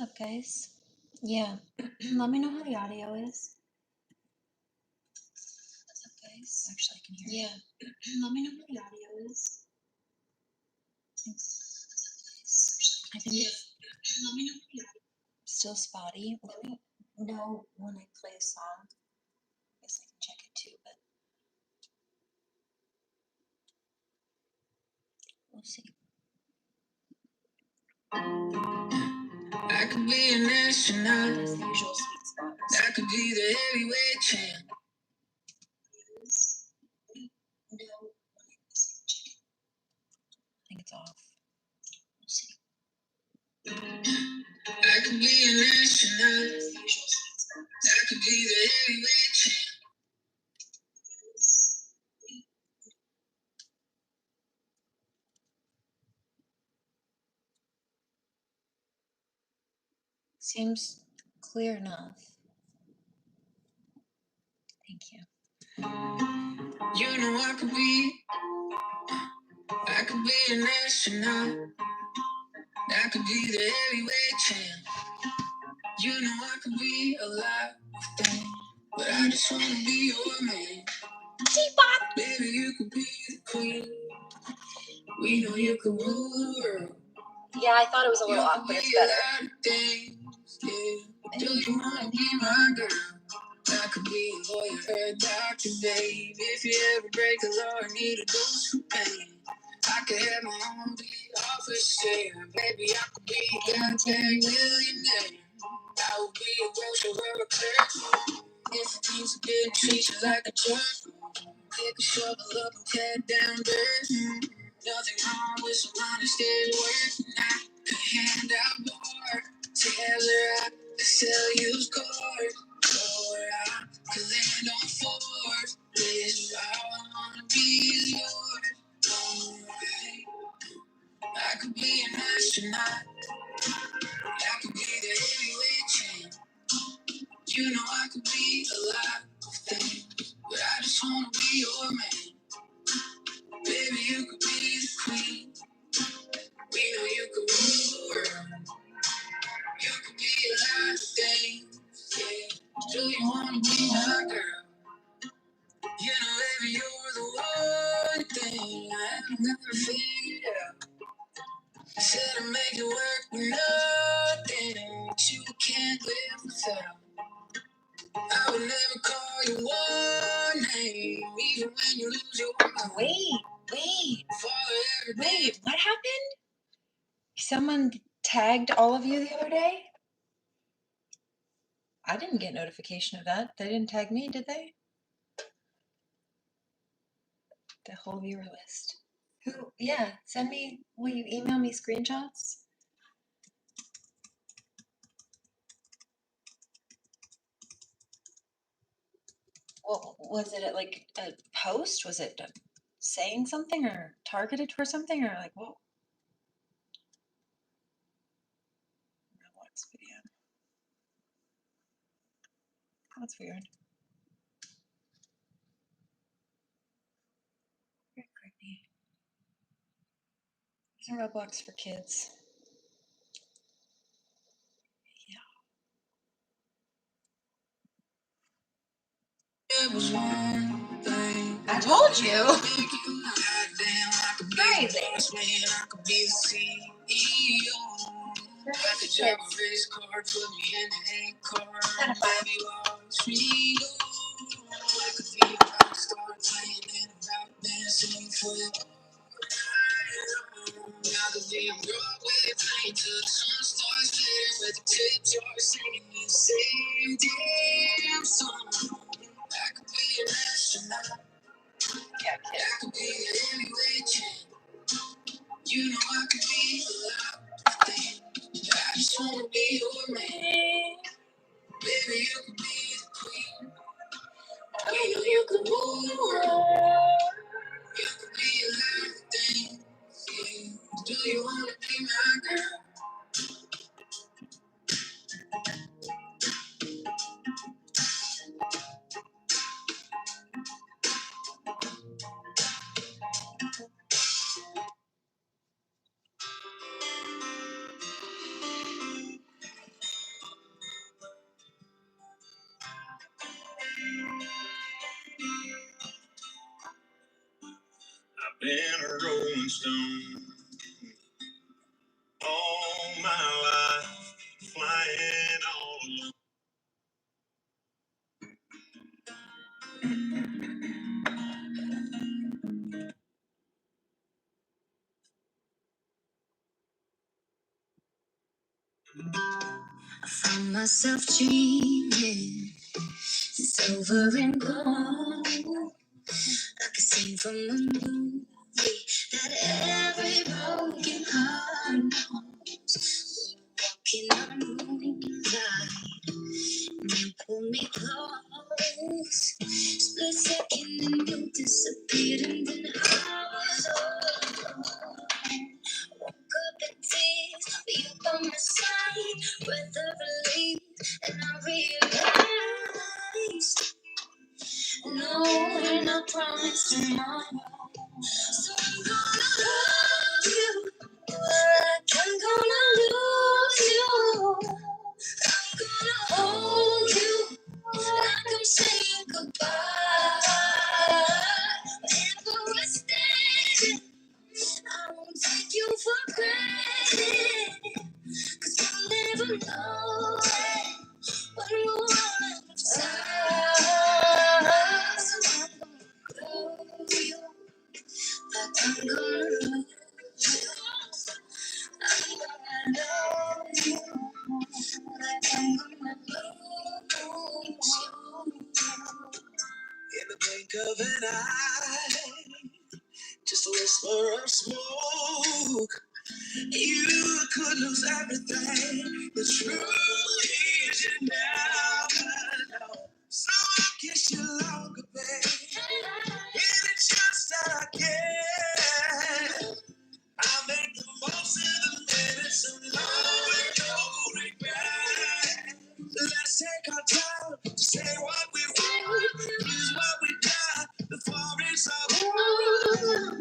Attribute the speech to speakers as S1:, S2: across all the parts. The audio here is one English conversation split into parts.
S1: What's up, guys? Yeah, let me know how the audio is. What's up, guys? Actually, I can hear you. Yeah, let me know how the audio is. Thanks. What's up, guys? I think it's let me know how the audio still spotty. Let me know when I play a song. I guess I can check it too, but we'll see. I could be an astronaut. That's the usual sweet spot. I could be the heavyweight champ. No, I think it's off. We'll see. I could be an astronaut. That's the usual sweet spot. I could be the heavyweight champ. Seems clear enough. Thank you. You know I could be an astronaut. I could be the heavyweight champ. You know I could be a lot of things, but I just wanna be your man. T-Bot! Baby, you could be the queen. We know you could rule the world. Yeah, I thought it was a little off, but it's better. A lot of things, yeah. Do you wanna be my girl? I could be a lawyer or a doctor, babe. If you ever break the law or need a dose for pain, I could have my own big office share. Baby, I could be a goddamn millionaire. I would be a grocer or a clerk. If it means to get treat you like a jerk, pick a shovel up and tear down dirt. Nothing wrong with some honest day's work. I could hand out more. Taylor, I could sell used cars. Or I could land on Ford. This is all I wanna be is yours. Alright. I could be an astronaut. I could be the heavyweight champ. You know I could be a lot of things, but I just wanna be your man. Baby, you could be the queen. We know you could rule the world. You could be a lot of things, yeah. Do you wanna be my girl? You know, baby, you're the one thing I have never figured out. I said I make it work with nothing that you can't live without. I would never call you one name, even when you lose your mind. Wait, what happened? Someone tagged all of you the other day? I didn't get notification of that. They didn't tag me, did they? The whole viewer list. Who? Yeah, send me, will you email me screenshots? Well, was it like a post? Was it saying something or targeted for something or like what? Roblox video. That's weird. Very creepy. It's a Roblox for kids. It was one thing. I told you. Crazy. I could be the CEO. I could drive a race car, put me in the A car. Baby, watch me go. I could be a rock star, playing in a rock band, singing for you. I could be a Broadway, playing till the sun starts fading, with the tips are singing the same damn song. I could be an astronaut. I could be a heavyweight champ. You know I could be a lot of things. I just wanna be your man. Baby, you could be the queen. We know you could rule the world. You could be a lot of things. Yeah. Do you wanna be my girl? been a rolling stone all my life, flying all alone. I found myself dreaming, silver and gold, like a scene from a movie that every broken heart knows. Walking on moonlight, you pull me close. Split second and you disappeared, and then I was all alone. Woke up in tears, but you by my side, breath of relief, and I realized, no, we're not promised tomorrow. So I'm gonna hold you, like I'm gonna lose you. I'm gonna hold you, like I'm saying goodbye. Wherever we're standing, I won't take you for granted, 'cause we'll never know it when we're all out of time. So I'm gonna love you, like I'm gonna lose you. I'm gonna love you, like I'm gonna lose you. In the blink of an eye, just a whisper of smoke. You could lose everything. The truth is you never know. So I'll kiss you longer, babe. Any chance that I get, I'll make the most of the minutes so long with no regret. Let's take our time to say what we want, use what we got before it's all over.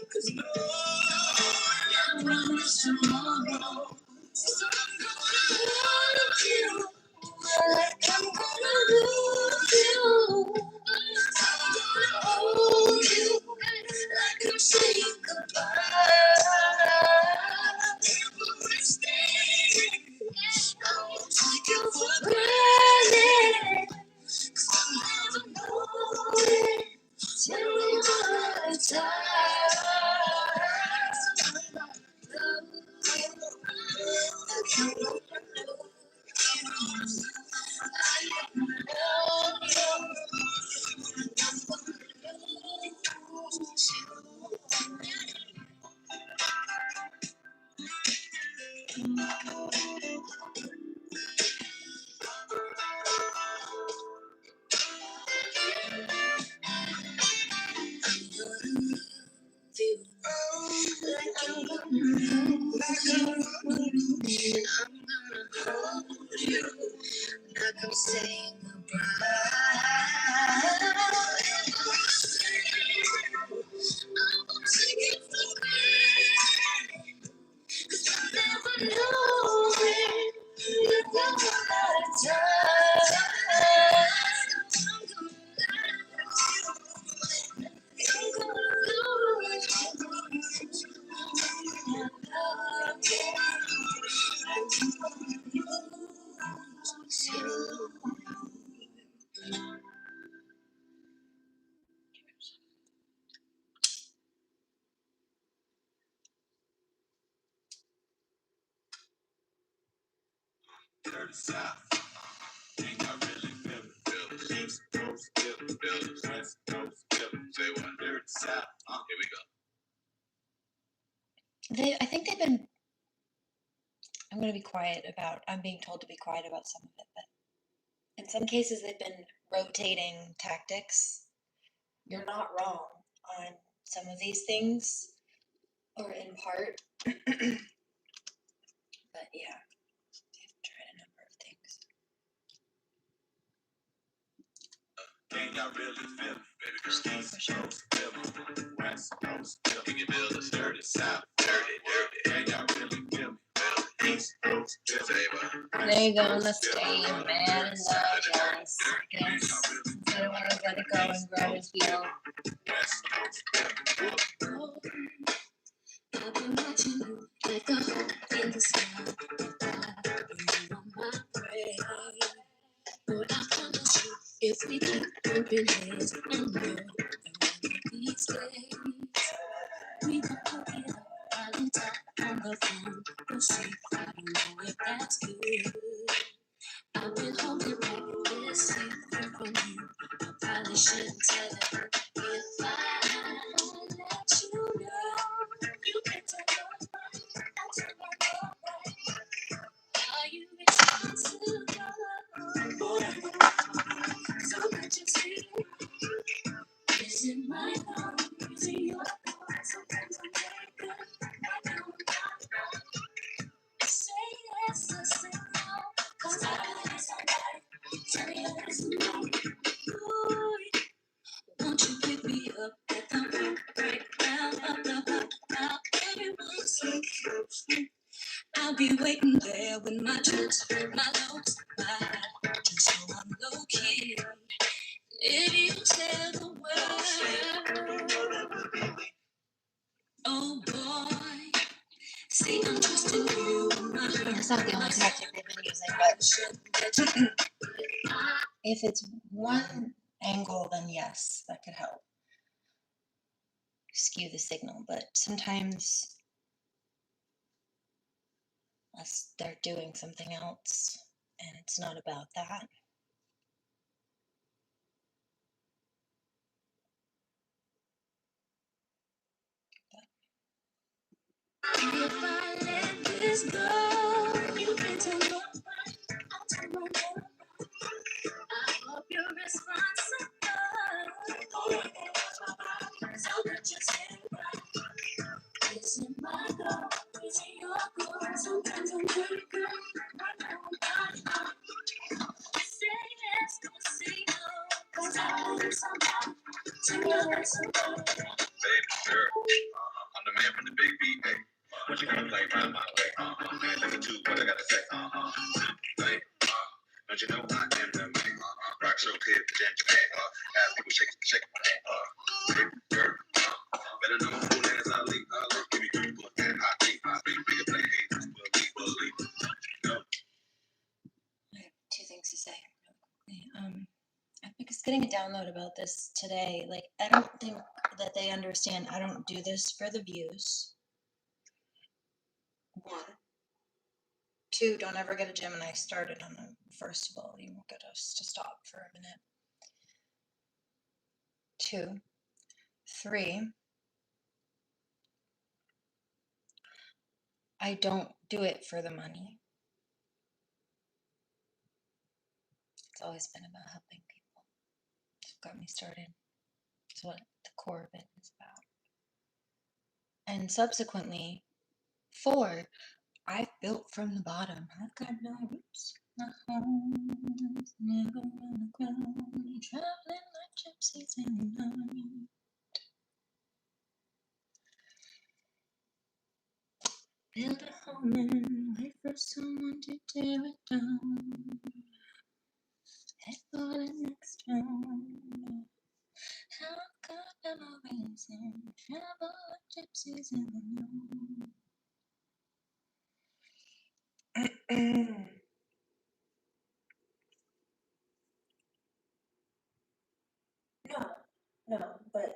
S1: 'Cause no, I promise tomorrow. So I'm gonna hold you, like I'm gonna lose you. I'm gonna hold you, like I'm saying goodbye. Wherever we stay, I won't take you for granted, 'cause I'll never know it. Tell me one time. I'm saying goodbye. I'm taking for granted, 'cause I never know it. You know what time. I'm gonna I think they've been. I'm going to be quiet about. I'm being told to be quiet about some of it, but in some cases they've been rotating tactics. You're not wrong on some of these things, or in part. But yeah, they've tried a number of things. Can y'all really feel me, baby? Cause East Coast feel me, West Coast feel me. Can you feel the dirty South, dirty? Can y'all really feel me? East Coast feel me. They're gonna stay mad and love us. I guess I don't wanna let it go and grow and heal. I've been watching you like a hawk in the sky. You are my prey. But I promise you, if we keep bumping heads, I know that one of these days we gon' hook it up. I'll talk on the phone. We'll see. I don't know if that's good. I've been holding back this secret from you. I probably shouldn't tell it. If I let you know, you can tell me that's right. Are you responsible? So much of secret. Is it my fault? Is it your fault? Sometimes I'm very good. I know I'm wrong. Say yes or say no. 'Cause I need somebody. Tell me yes or no. Ooh, won't you pick me up at the room right now? Up the block, now everyone's so close. I'll be waiting there with my chips, my notes, my hat, just so I'm low key. If you tell the world, oh boy, see I'm trusting you. That's not the only tactic they've been using, but if it's one angle, then yes, that could help skew the signal. But sometimes they're doing something else, and it's not about that. If I let this go, you can tell me I'll tell my love. I hope you're responsible. So that you say right. Is it my goal? Is it your goal? Sometimes I'm very good. I know I'm not. Say yes, don't say no. 'Cause I need somebody to love somebody. Baby girl, I'm the man from the big B. Hey, what you gonna play round my way? Man, listen to what I gotta say. Hey, don't you know I am the man? Rock so clear, the ginger man. As people shake my hand. Baby girl, better know who lands I leave. Give me good book and hot tea. Bigger play haters, believe. No. I have two things to say. Because getting a download about this today, like, I don't think that they understand I don't do this for the views. 1. 2, don't ever get a Gemini started on them. First of all, you won't get us to stop for a minute. 2. 3, I don't do it for the money. It's always been about helping people. It's what got me started. It's what the core of it is about. And subsequently, 4, I've built from the bottom. I've got no roots. My home's never on the ground. Traveling like gypsies in the night. Build a home and wait for someone to tear it down. Head for the next round. How got memories and travel like gypsies in the night. No, but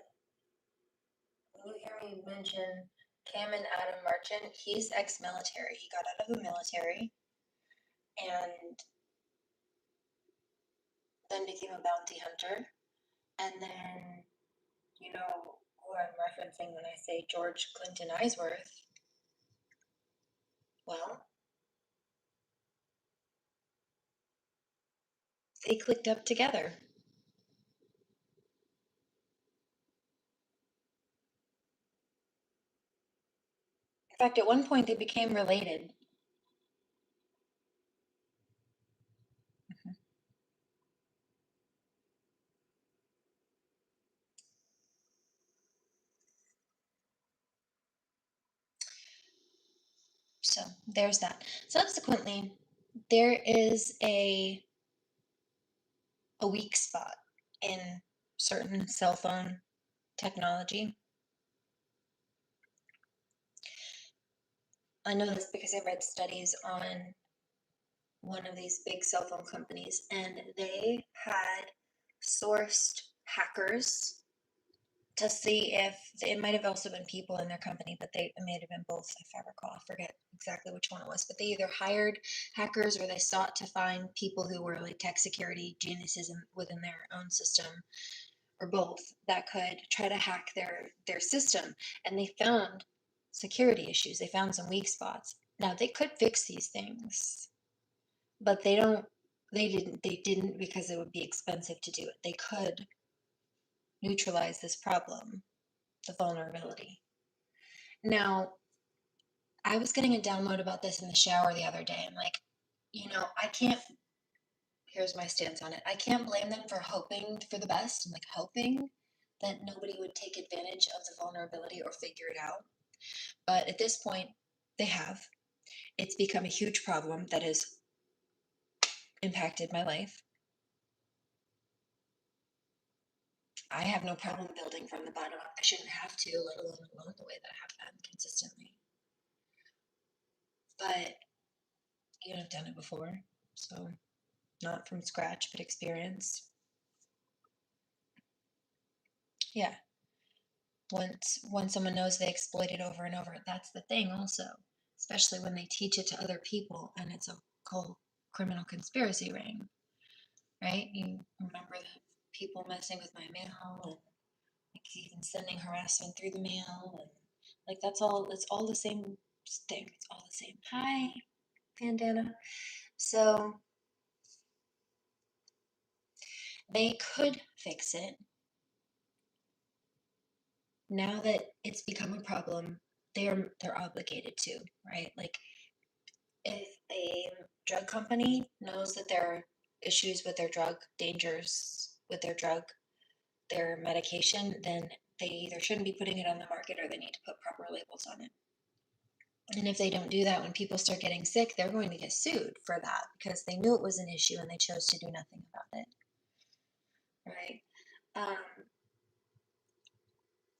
S1: when you hear me mention Cam and Adam Marchant, he's ex-military. He got out of the military and then became a bounty hunter. And then, you know who I'm referencing when I say George Clinton Eisworth. Well, they clicked up together. In fact, at one point they became related. So there's that. Subsequently, there is a weak spot in
S2: certain cell phone technology. I know this because I read studies on one of these big cell phone companies, and they had sourced hackers to see if it might have also been people in their company, but it may have been both, if I recall. I forget exactly which one it was, but they either hired hackers or they sought to find people who were like tech security geniuses within their own system, or both, that could try to hack their system. And they found security issues. They found some weak spots. Now they could fix these things, but they didn't because it would be expensive to do it. They could neutralize this problem, the vulnerability. Now, I was getting a download about this in the shower the other day. I'm like, I can't, here's my stance on it. I can't blame them for hoping for the best and like hoping that nobody would take advantage of the vulnerability or figure it out. But at this point, they have. It's become a huge problem that has impacted my life. I have no problem building from the bottom up. I shouldn't have to, let alone the way that I have been consistently. But I've done it before, so not from scratch, but experience. Yeah. Once someone knows they exploit it over and over, that's the thing also, especially when they teach it to other people and it's a whole criminal conspiracy ring, right? You remember the people messing with my mail and like even sending harassment through the mail, and like it's all the same thing. It's all the same. Hi, bandana. So they could fix it. Now that it's become a problem, they're obligated to, right? Like if a drug company knows that there are issues with their drug, dangers with their drug, their medication, then they either shouldn't be putting it on the market or they need to put proper labels on it. And if they don't do that, when people start getting sick, they're going to get sued for that because they knew it was an issue and they chose to do nothing about it. Right?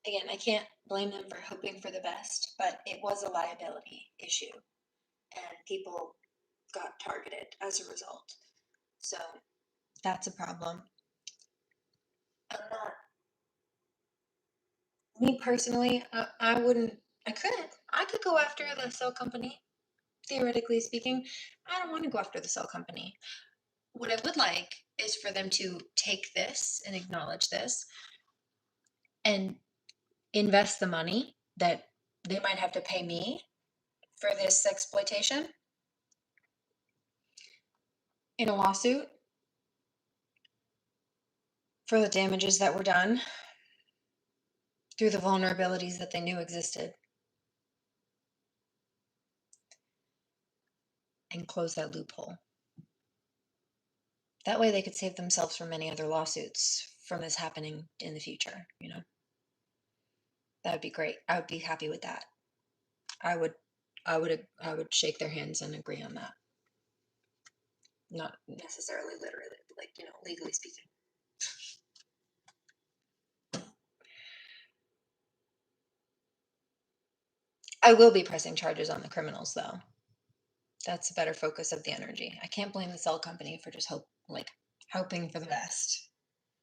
S2: Again, I can't blame them for hoping for the best, but it was a liability issue and people got targeted as a result. So that's a problem. Me personally, I wouldn't, I could go after the cell company, theoretically speaking. I don't want to go after the cell company. What I would like is for them to take this and acknowledge this and invest the money that they might have to pay me for this exploitation in a lawsuit for the damages that were done through the vulnerabilities that they knew existed, and close that loophole. That way they could save themselves from many other lawsuits from this happening in the future, That would be great. I would be happy with that. I would shake their hands and agree on that. Not necessarily literally, but like, legally speaking. I will be pressing charges on the criminals, though. That's a better focus of the energy. I can't blame the cell company for just hoping for the best.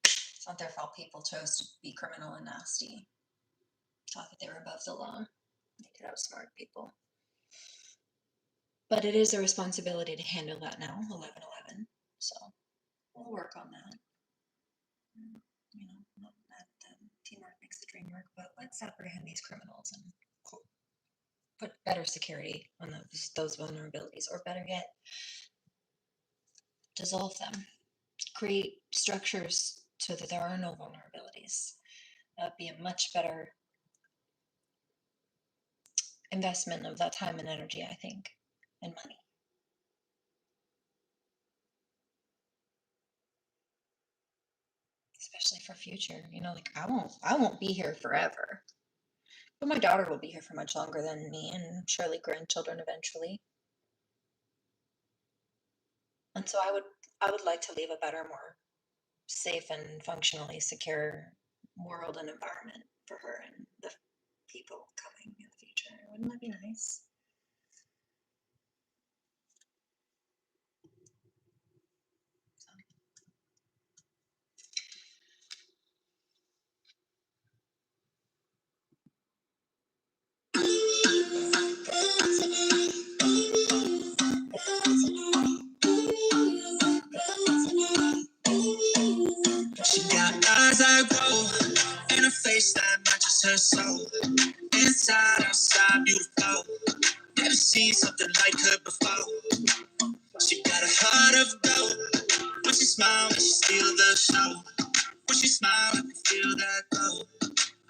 S2: It's not their fault people chose to be criminal and nasty. Thought that they were above the law. They could outsmart people. But it is a responsibility to handle that now, 11/11. So we'll work on that. Not that teamwork makes the dream work, but let's apprehend these criminals and put better security on those vulnerabilities, or better yet, dissolve them. Create structures so that there are no vulnerabilities. That would be a much better investment of that time and energy, I think, and money. Especially for future, I won't be here forever. But my daughter will be here for much longer than me, and surely grandchildren eventually. And so I would like to leave a better, more safe and functionally secure world and environment for her and the people coming in the future. Wouldn't that be nice?
S1: She got eyes that glow and a face that matches her soul. Inside, outside, beautiful. Never seen something like her before. She got a heart of gold. When she smiles, she steals the show. When she smiles, I can feel that glow.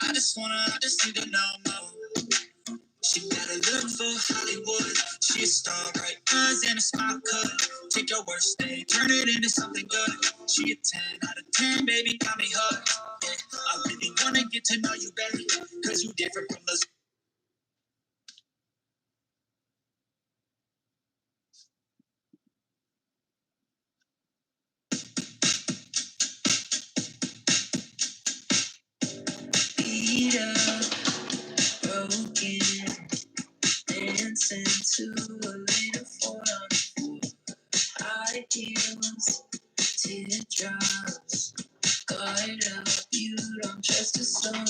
S1: I just need to know more. She got a look for Hollywood. She a star, bright eyes and a smile cut. Take your worst day, turn it into something good. She a 10 out of 10, baby, got me hooked. Yeah, I really wanna get to know you, baby, cause you different from the beat up, broken, dancing to a little four on high heels, teardrops. Guard up, you don't trust the sun.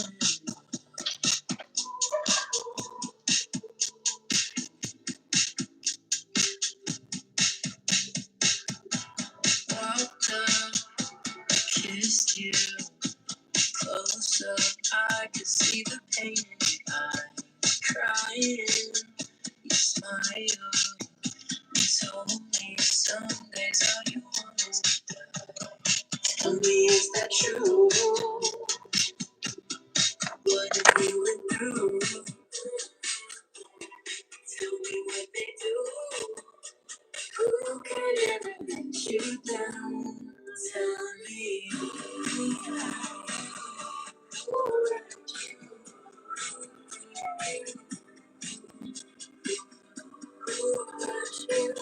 S1: Walked up, kissed you, close up. I could see the pain in your eyes. Crying, you smiled, you told me some days all you want is to die. Tell me, is that true? What have you went through? Tell me what they do. Who could ever let you down? Tell me who hurt you,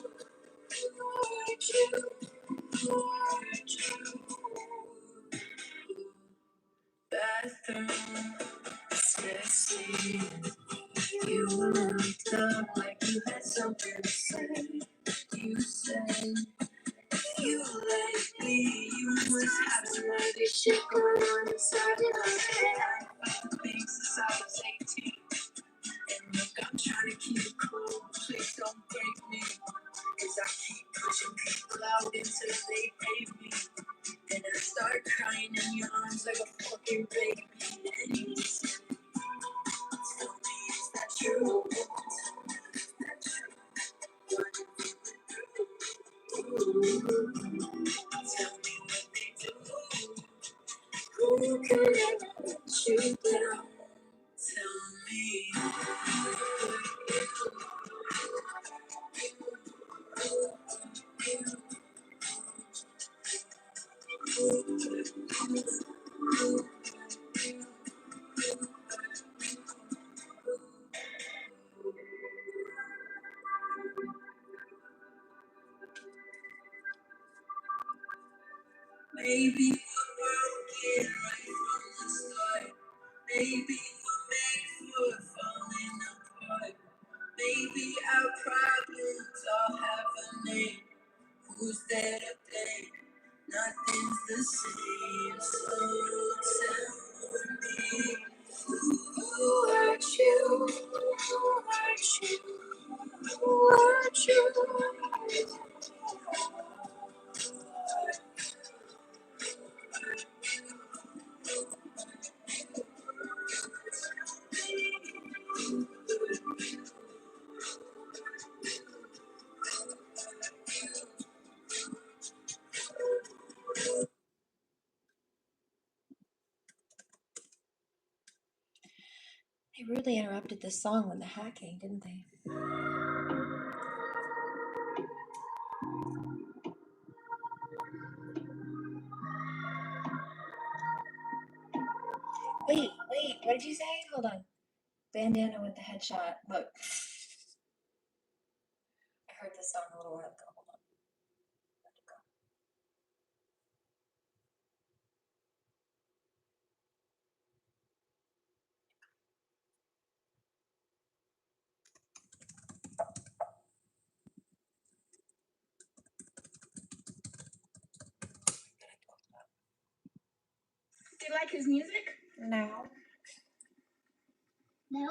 S1: who hurt you. Bathroom, sexy. You looked up like you had something to say. You said you like me. You must have some other shit going on inside your head. I think since I was 18. And look, I'm trying to keep it cool. Please don't break me. Cause I keep pushing people out until they pay me. And I start crying in your arms like a fucking baby. And you just tell me, is that true? Tell me what they do. Who could ever let you down? Tell me. Maybe we're broken right from the start. Maybe we're made for falling apart. Maybe our problems all have a name. Who's there to blame? Nothing's the same. So tell me, who hurt you? Who hurt you? Who hurt you?
S2: They rudely interrupted this song with the hacking, didn't they? Wait, what did you say? Hold on. Bandana with the headshot. Look. I heard this song a little while ago. Hold on. Let it go.
S1: Do you like his music?
S2: No.
S1: No.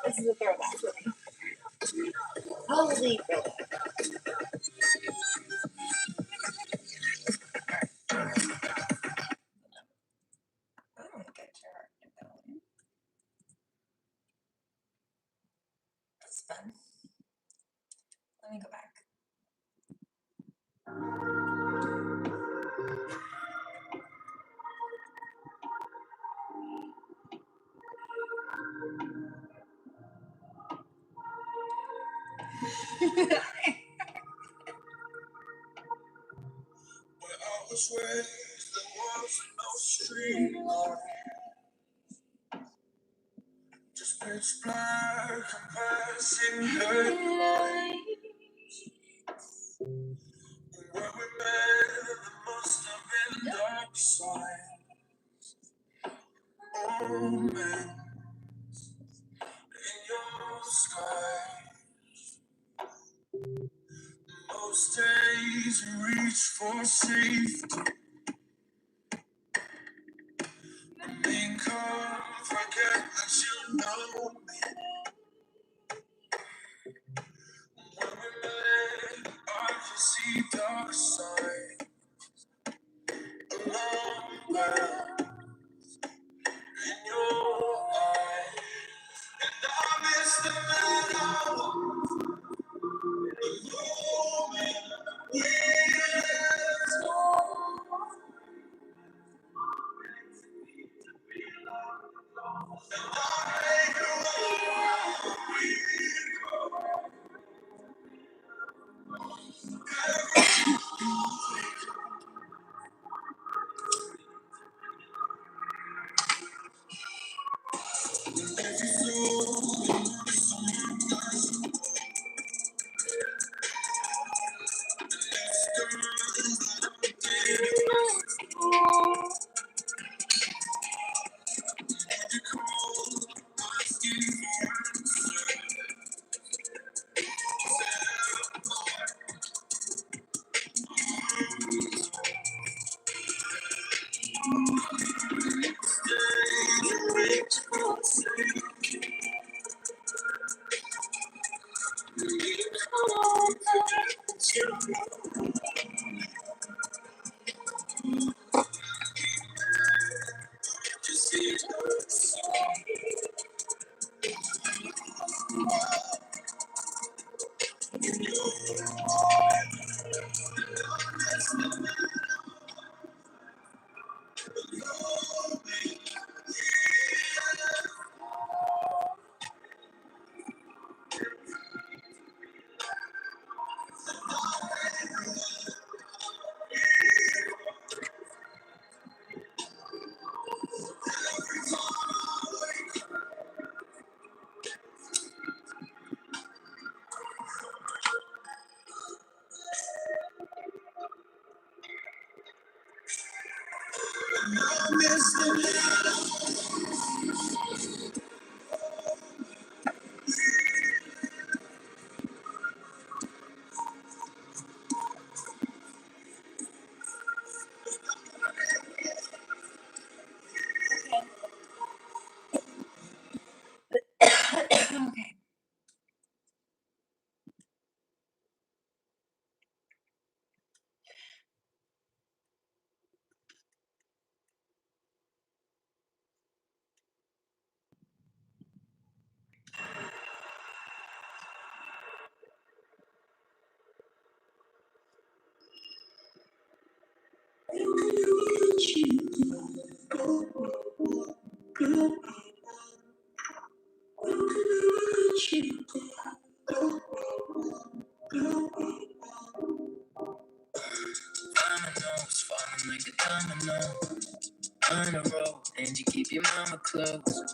S1: This is a throwback for me. Holy throwback.
S2: I don't get your heart going. That's fun. Let me go back.
S1: Where I was raised, there was no street light. Just pitch black and passing headlights. And where we met, there must have been dark signs. Omens in your sky. Most days you reach for safety. And come forget that you know me. When we met, I could see dark side. Alarm bell in your eyes. And I miss the meadow, the moment we let go.
S2: Okay.
S1: like a domino on the road, and you keep your mama close.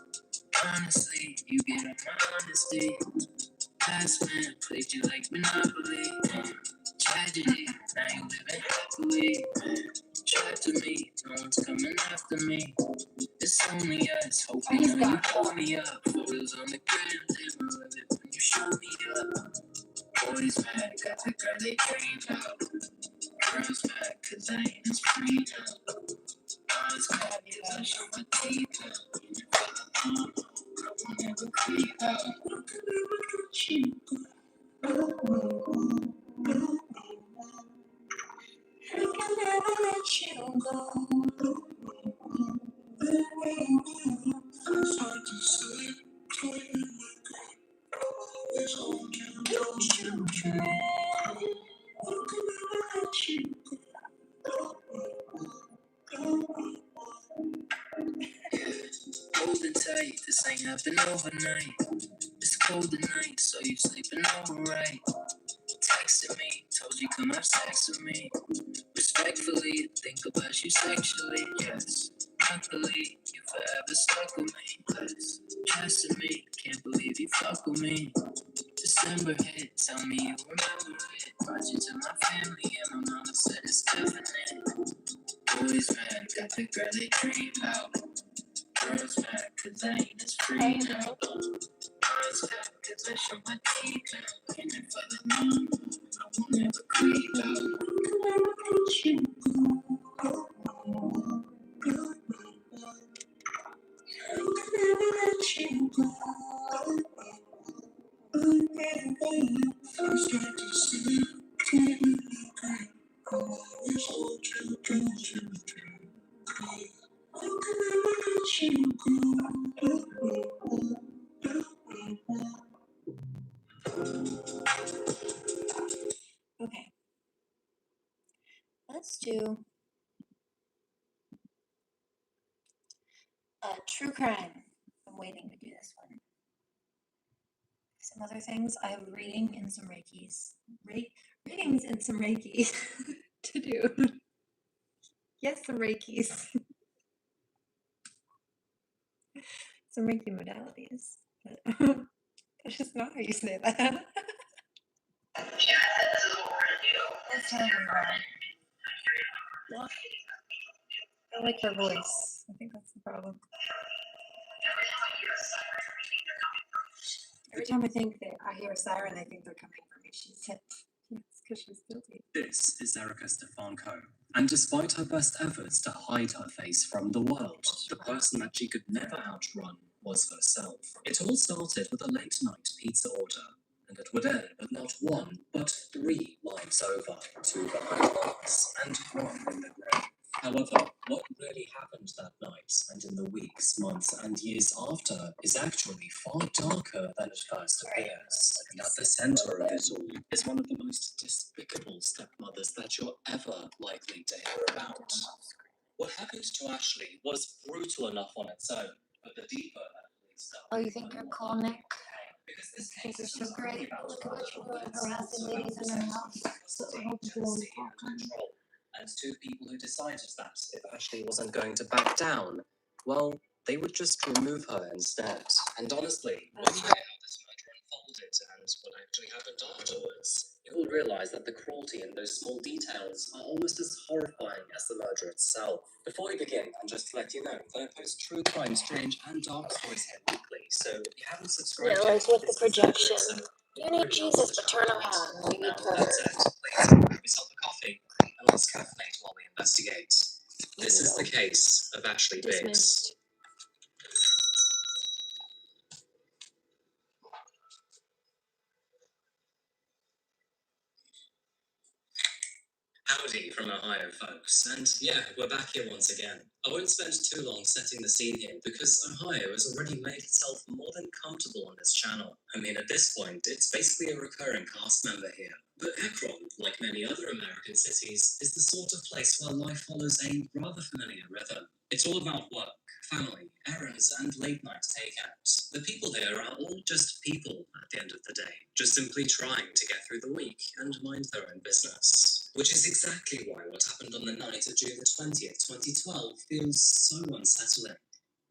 S1: Honestly, you get on my honesty. Last man played you like Monopoly. Tragedy, now you living happily. Tried to me, no one's coming after me. It's only us, hoping when you pull me up. Photos on the gram, they will love it when you show me up. Boys mad, got the girl they dream about. Girls mad, cause I ain't as free now. Boys mad, cause I show my teeth now. You never let I won't ever creep out. You can never let you go. It's hard to say, it's hard to don't you care. I can never let you hold it tight, this ain't happen overnight. It's cold at night, so you sleeping alright. Texting me, told you come have sex with me. Respectfully, think about you sexually, yes. Luckily, you forever stuck with me, yes. Trusting me, can't believe you fuck with me. December hit, tell me you remember it. Brought you to my family, and my mama said it's definite. Boys mad, got the girl they dream about. Girls mad, cause I ain't as free now. Boys mad, cause I show my teeth now. And if I let mom, I won't ever creep out. Can I let you go? I can never let you go. First I to see, can't really agree. Always hold you, don't you dream. I can never let you go. Okay, let's do a true crime. I'm waiting to do this one. Some other things I have reading and some Reikis. Readings and some Reiki to do. Yes, some Reikis. Some Reiki modalities. That's just not how you say that. That's terribly wrong. What? I like her voice. I think that's the problem. Every time I think that I hear a siren, I think they're coming for me. She's hit. It's because she's guilty.
S3: This is Erica Stefanko, and despite her best efforts to hide her face from the world, the person that she could never outrun was herself. It all started with a late-night pizza order, and it would end with not one, but 3 lives over, 2 behind bars and 1 in the grave. However, what really happened that night, and in the weeks, months, and years after, is actually far darker than it first appears. And at the center of it all is one of the most despicable stepmothers that you're ever likely to hear about. What happened to Ashley was brutal enough on its own, but the deeper that leads down.
S2: Oh, you think you're cool, Nick?
S3: Because this
S2: Things
S3: case
S2: are so great. Look at what you're doing, harassing ladies in our house. So I hope you don't talk on.
S3: And 2 people who decided that if Ashley wasn't going to back down, well, they would just remove her instead. And honestly, when you hear how this murder unfolded and what actually happened afterwards, you will realize that the cruelty in those small details are almost as horrifying as the murder itself. Before we begin, and just to let you know that I post true crime, strange, and dark stories here weekly, so if you haven't subscribed
S2: Yeah,
S3: yet,
S2: like with the
S3: please consider
S2: projection.
S3: doing so.
S2: You need Jesus, but turn around. You need
S3: Now,
S2: pervert.
S3: that's it. Please grab yourself a coffee and let's caffeinate while we investigate. This is the case of Ashley Biggs.
S2: Dismissed.
S3: Howdy from Ohio, folks, and yeah, we're back here once again. I won't spend too long setting the scene here because Ohio has already made itself more than comfortable on this channel. I mean, at this point, it's basically a recurring cast member here. But Akron, like many other American cities, is the sort of place where life follows a rather familiar rhythm. It's all about work, family, errands, and late-night takeouts. The people here are all just people at the end of the day, just simply trying to get through the week and mind their own business. Which is exactly why what happened on the night of June the 20th, 2012 feels so unsettling.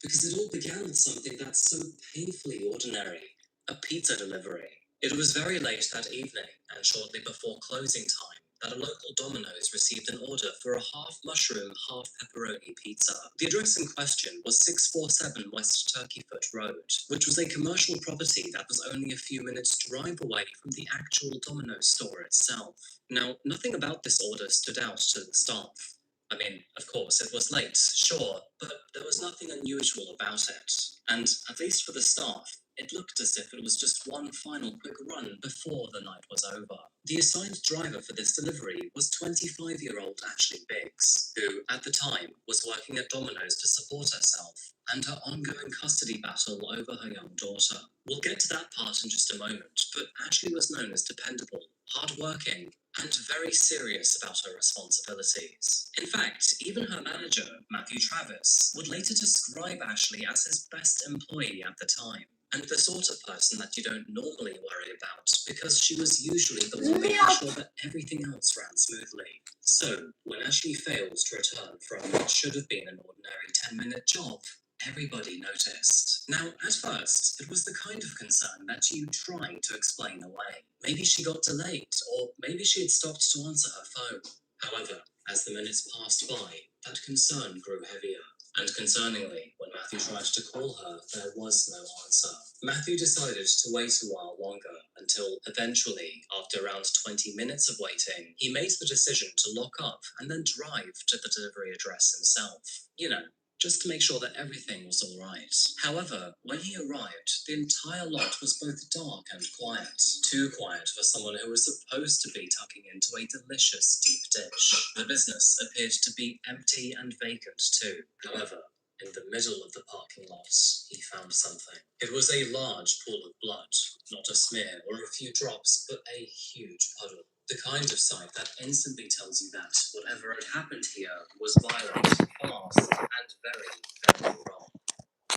S3: Because it all began with something that's so painfully ordinary, a pizza delivery. It was very late that evening, and shortly before closing time, that a local Domino's received an order for a half mushroom, half pepperoni pizza. The address in question was 647 West Turkeyfoot Road, which was a commercial property that was only a few minutes' drive away from the actual Domino's store itself. Now, nothing about this order stood out to the staff. I mean, of course, it was late, sure, but there was nothing unusual about it. And, at least for the staff, it looked as if it was just one final quick run before the night was over. The assigned driver for this delivery was 25-year-old Ashley Biggs, who, at the time, was working at Domino's to support herself and her ongoing custody battle over her young daughter. We'll get to that part in just a moment, but Ashley was known as dependable, hardworking, and very serious about her responsibilities. In fact, even her manager, Matthew Travis, would later describe Ashley as his best employee at the time, and the sort of person that you don't normally worry about, because she was usually the one making sure that everything else ran smoothly. So, when Ashley failed to return from what should have been an ordinary 10-minute job, everybody noticed. Now, at first, it was the kind of concern that you try to explain away. Maybe she got delayed, or maybe she had stopped to answer her phone. However, as the minutes passed by, that concern grew heavier. And concerningly, when Matthew tried to call her, there was no answer. Matthew decided to wait a while longer, until eventually, after around 20 minutes of waiting, he made the decision to lock up and then drive to the delivery address himself. You know, just to make sure that everything was all right. However, when he arrived, the entire lot was both dark and quiet. Too quiet for someone who was supposed to be tucking into a delicious deep dish. The business appeared to be empty and vacant too. However, in the middle of the parking lot, he found something. It was a large pool of blood, not a smear or a few drops, but a huge puddle. The kind of sight that instantly tells you that whatever had happened here was violent, fast, and very, very wrong.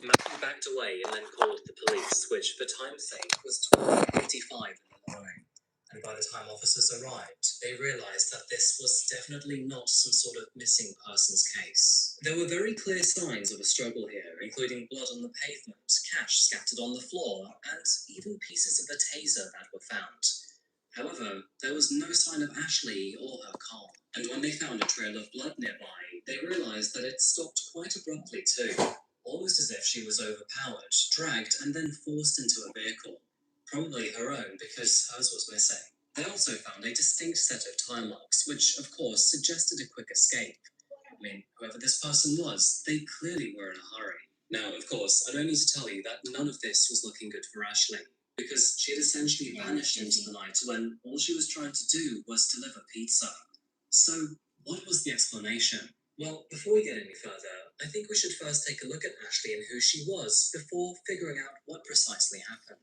S3: Matthew backed away and then called the police, which, for time's sake, was 12:55 in the morning. And by the time officers arrived, they realized that this was definitely not some sort of missing persons case. There were very clear signs of a struggle here, including blood on the pavement, cash scattered on the floor, and even pieces of a taser that were found. However, there was no sign of Ashley or her car, and when they found a trail of blood nearby, they realized that it stopped quite abruptly too, almost as if she was overpowered, dragged, and then forced into a vehicle. Probably her own, because hers was missing. They also found a distinct set of time marks, which, of course, suggested a quick escape. I mean, whoever this person was, they clearly were in a hurry. Now, of course, I don't need to tell you that none of this was looking good for Ashley, because she had essentially vanished into the night when all she was trying to do was deliver pizza. So, what was the explanation? Well, before we get any further, I think we should first take a look at Ashley and who she was before figuring out what precisely happened.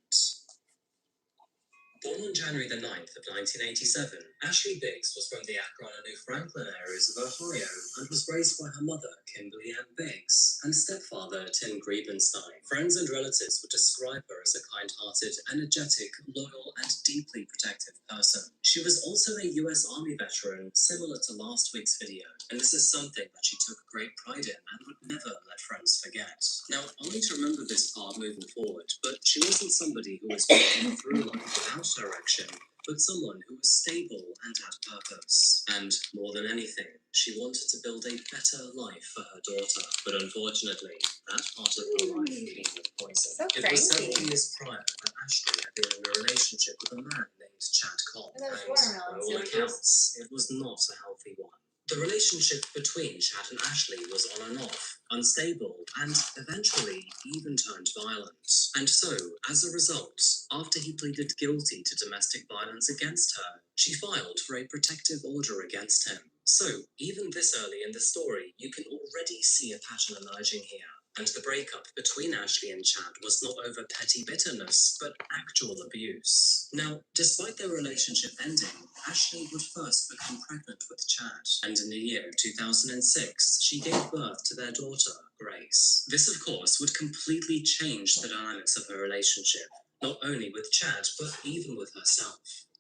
S3: Born on January the 9th of 1987, Ashley Biggs was from the Akron and New Franklin areas of Ohio and was raised by her mother, Kimberly Ann Biggs, and stepfather, Tim Griebenstein. Friends and relatives would describe her as a kind-hearted, energetic, loyal, and deeply protective person. She was also a US Army veteran, similar to last week's video, and this is something that she took great pride in and would never let friends forget. Now, I'll need to remember this part moving forward, but she wasn't somebody who was walking through life without direction, but someone who was stable and had purpose. And more than anything, she wanted to build a better life for her daughter. But unfortunately, that part of her life came with poison. It was 7 years prior that Ashley had been in a relationship with a man named Chad Cobb, and by all accounts, it was not a healthy one. The relationship between Chad and Ashley was on and off, unstable, and eventually even turned violent. And so, as a result, after he pleaded guilty to domestic violence against her, she filed for a protective order against him. So, even this early in the story, you can already see a pattern emerging here. And the breakup between Ashley and Chad was not over petty bitterness, but actual abuse. Now, despite their relationship ending, Ashley would first become pregnant with Chad, and in the year 2006, she gave birth to their daughter, Grace. This, of course, would completely change the dynamics of her relationship, not only with Chad, but even with herself.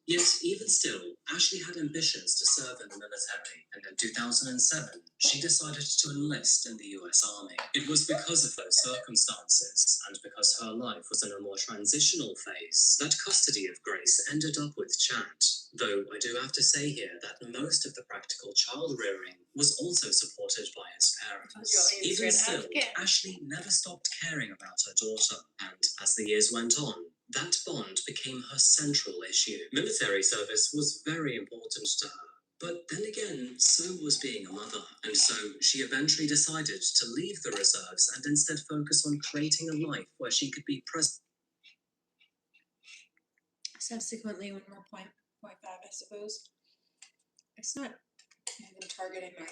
S3: Yet, even still, Ashley had ambitions to serve in the military, and in 2007, she decided to enlist in the US Army. It was because of those circumstances, and because her life was in a more transitional phase, that custody of Grace ended up with Chad. Though I do have to say here that most of the practical child rearing was also supported by his parents. Even still, Ashley never stopped caring about her daughter, and as the years went on, that bond became her central issue. Military service was very important to her. But then again, so was being a mother. And so she eventually decided to leave the reserves and instead focus on creating a life where she could be present.
S1: Subsequently, 1.5, I suppose. It's not even targeting my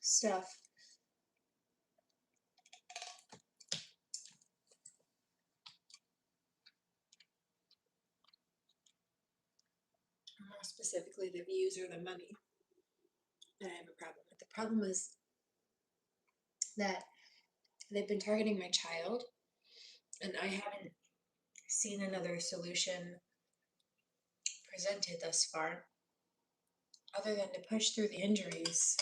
S1: stuff. More specifically, the views or the money that I have a problem with. The problem is that they've been targeting my child, and I haven't seen another solution presented thus far other than to push through the injuries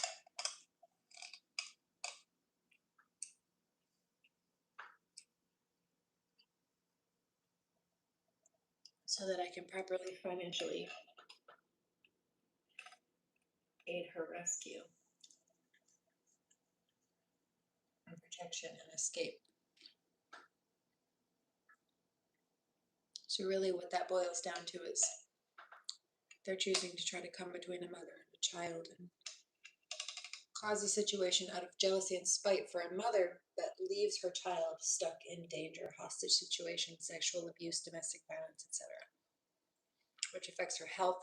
S1: so that I can properly financially aid her rescue and protection and escape. So really what that boils down to is they're choosing to try to come between a mother and a child and cause a situation out of jealousy and spite for a mother that leaves her child stuck in danger, hostage situation, sexual abuse, domestic violence, etc., which affects her health,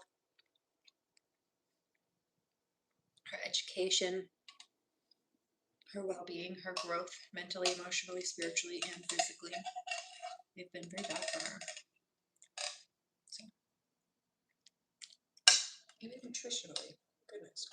S1: her education, her well-being, her growth, mentally, emotionally, spiritually, and physically. They've been very bad for her. So, even nutritionally, goodness.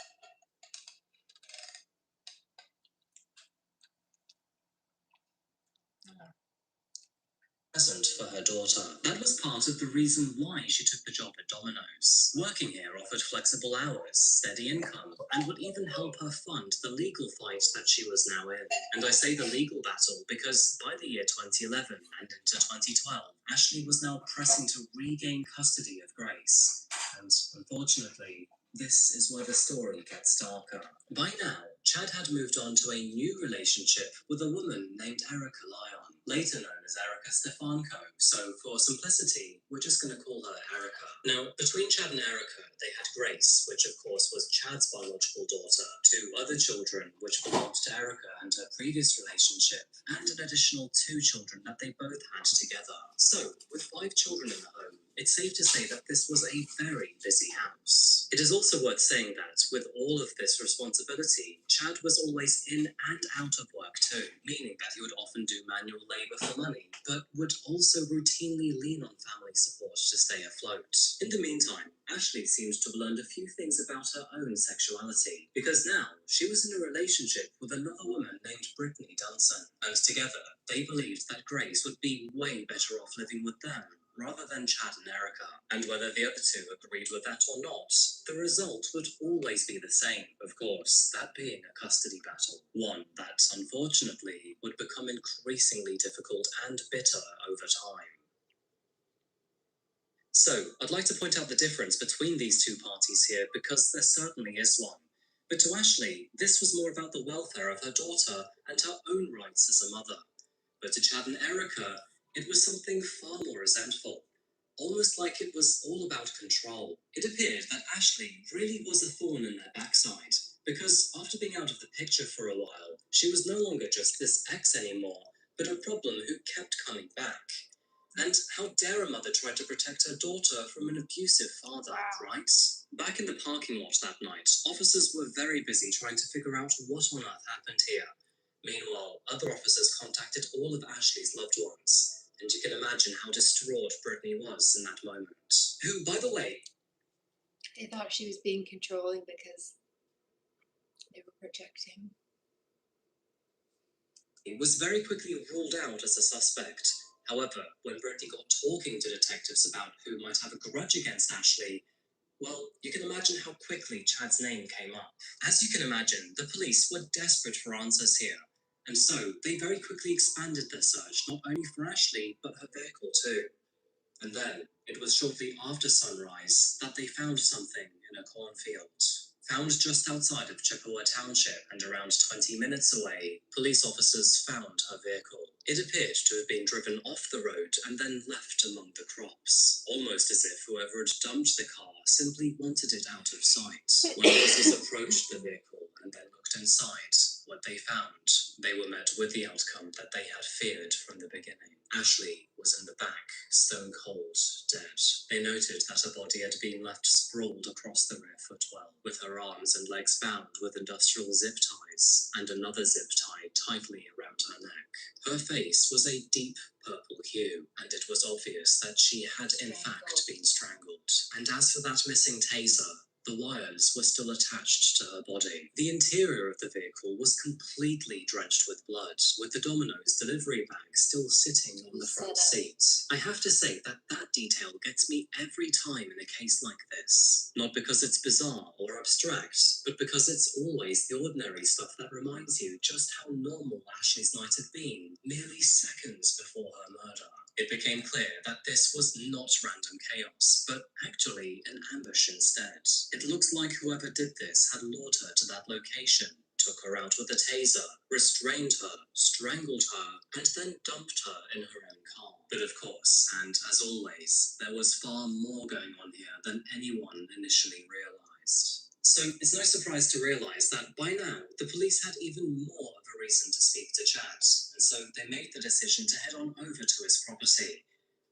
S3: Present for her daughter. That was part of the reason why she took the job at Domino's. Working here offered flexible hours, steady income, and would even help her fund the legal fight that she was now in. And I say the legal battle because by the year 2011 and into 2012, Ashley was now pressing to regain custody of Grace. And unfortunately, this is where the story gets darker. By now, Chad had moved on to a new relationship with a woman named Erica Lyon, later known as Erica Stefanko, so for simplicity, we're just going to call her Erica. Now, between Chad and Erica, they had Grace, which of course was Chad's biological daughter, two other children, which belonged to Erica and her previous relationship, and an additional two children that they both had together. So, with 5 children in the home, it's safe to say that this was a very busy house. It is also worth saying that, with all of this responsibility, Chad was always in and out of work too, meaning that he would often do manual labour for money, but would also routinely lean on family support to stay afloat. In the meantime, Ashley seems to have learned a few things about her own sexuality, because now she was in a relationship with another woman named Brittany Dunson, and together they believed that Grace would be way better off living with them rather than Chad and Erica. And whether the other two agreed with that or not, the result would always be the same, of course, that being a custody battle. One that, unfortunately, would become increasingly difficult and bitter over time. So, I'd like to point out the difference between these two parties here, because there certainly is one. But to Ashley, this was more about the welfare of her daughter and her own rights as a mother. But to Chad and Erica, it was something far more resentful. Almost like it was all about control. It appeared that Ashley really was a thorn in their backside, because after being out of the picture for a while, she was no longer just this ex anymore, but a problem who kept coming back. And how dare a mother try to protect her daughter from an abusive father, right? Back in the parking lot that night, officers were very busy trying to figure out what on earth happened here. Meanwhile, other officers contacted all of Ashley's loved ones, and you can imagine how distraught Brittany was in that moment. Who, by the way,
S1: They thought she was being controlling because they were projecting.
S3: was very quickly ruled out as a suspect. However, when Brittany got talking to detectives about who might have a grudge against Ashley, well, you can imagine how quickly Chad's name came up. As you can imagine, the police were desperate for answers here, and so they very quickly expanded their search not only for Ashley, but her vehicle too. And then, it was shortly after sunrise that they found something in a cornfield. Found just outside of Chippewa Township and around 20 minutes away, police officers found her vehicle. It appeared to have been driven off the road and then left among the crops, almost as if whoever had dumped the car simply wanted it out of sight. When officers approached the vehicle and then looked inside, what they found, they were met with the outcome that they had feared from the beginning. Ashley was in the back, stone cold, dead. They noted that her body had been left sprawled across the rear footwell, with her arms and legs bound with industrial zip ties, and another zip tie tightly around her neck. Her face was a deep purple hue, and it was obvious that she had in fact been strangled. And as for that missing taser, the wires were still attached to her body. The interior of the vehicle was completely drenched with blood, with the Domino's delivery bag still sitting on the front seat. I have to say that that detail gets me every time in a case like this. Not because it's bizarre or abstract, but because it's always the ordinary stuff that reminds you just how normal Ashley's night had been, merely seconds before her murder. It became clear that this was not random chaos, but actually an ambush instead. It looks like whoever did this had lured her to that location, took her out with a taser, restrained her, strangled her, and then dumped her in her own car. But of course, and as always, there was far more going on here than anyone initially realized. So it's no surprise to realize that by now, the police had even more of a reason to speak to Chad, and so they made the decision to head on over to his property,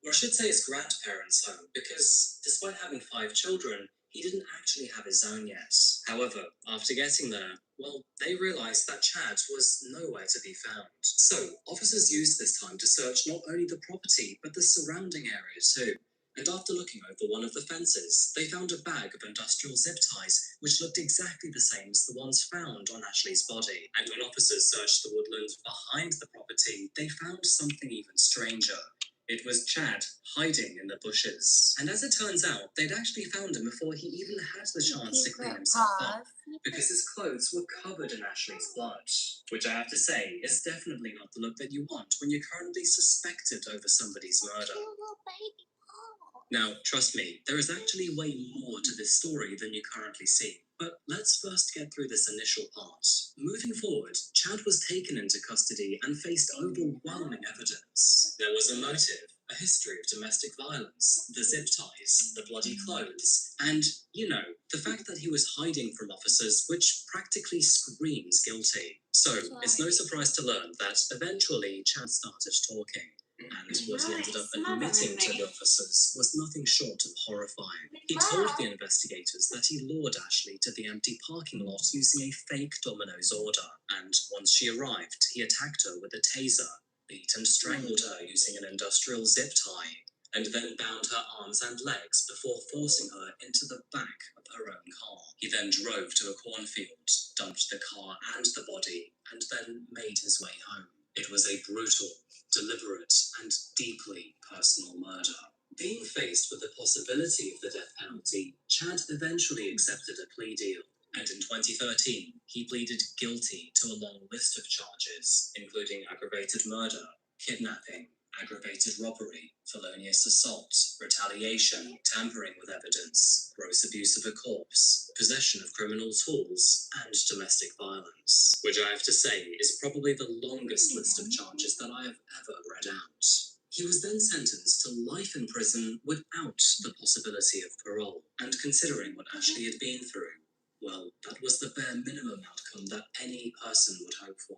S3: or I should say his grandparents' home, because despite having 5 children, he didn't actually have his own yet. However, after getting there, well, they realized that Chad was nowhere to be found. So, officers used this time to search not only the property, but the surrounding area too. And after looking over one of the fences, they found a bag of industrial zip ties, which looked exactly the same as the ones found on Ashley's body. And when officers searched the woodland behind the property, they found something even stranger. It was Chad, hiding in the bushes. And as it turns out, they'd actually found him before he even had the chance to clean himself up, because his clothes were covered in Ashley's blood. Which I have to say, is definitely not the look that you want when you're currently suspected over somebody's murder. Now, trust me, there is actually way more to this story than you currently see. But let's first get through this initial part. Moving forward, Chad was taken into custody and faced overwhelming evidence. There was a motive, a history of domestic violence, the zip ties, the bloody clothes, and, you know, the fact that he was hiding from officers, which practically screams guilty. So, it's no surprise to learn that eventually Chad started talking. And what he ended up admitting to the officers was nothing short of horrifying. He told the investigators that he lured Ashley to the empty parking lot using a fake Domino's order, and once she arrived, he attacked her with a taser, beat and strangled her using an industrial zip tie, and then bound her arms and legs before forcing her into the back of her own car. He then drove to a cornfield, dumped the car and the body, and then made his way home. It was a brutal, deliberate, and deeply personal murder. Being faced with the possibility of the death penalty, Chad eventually accepted a plea deal, and in 2013, he pleaded guilty to a long list of charges, including aggravated murder, kidnapping, aggravated robbery, felonious assault, retaliation, tampering with evidence, gross abuse of a corpse, possession of criminal tools, and domestic violence, which I have to say is probably the longest list of charges that I have ever read out. He was then sentenced to life in prison without the possibility of parole, and considering what Ashley had been through, well, that was the bare minimum outcome that any person would hope for.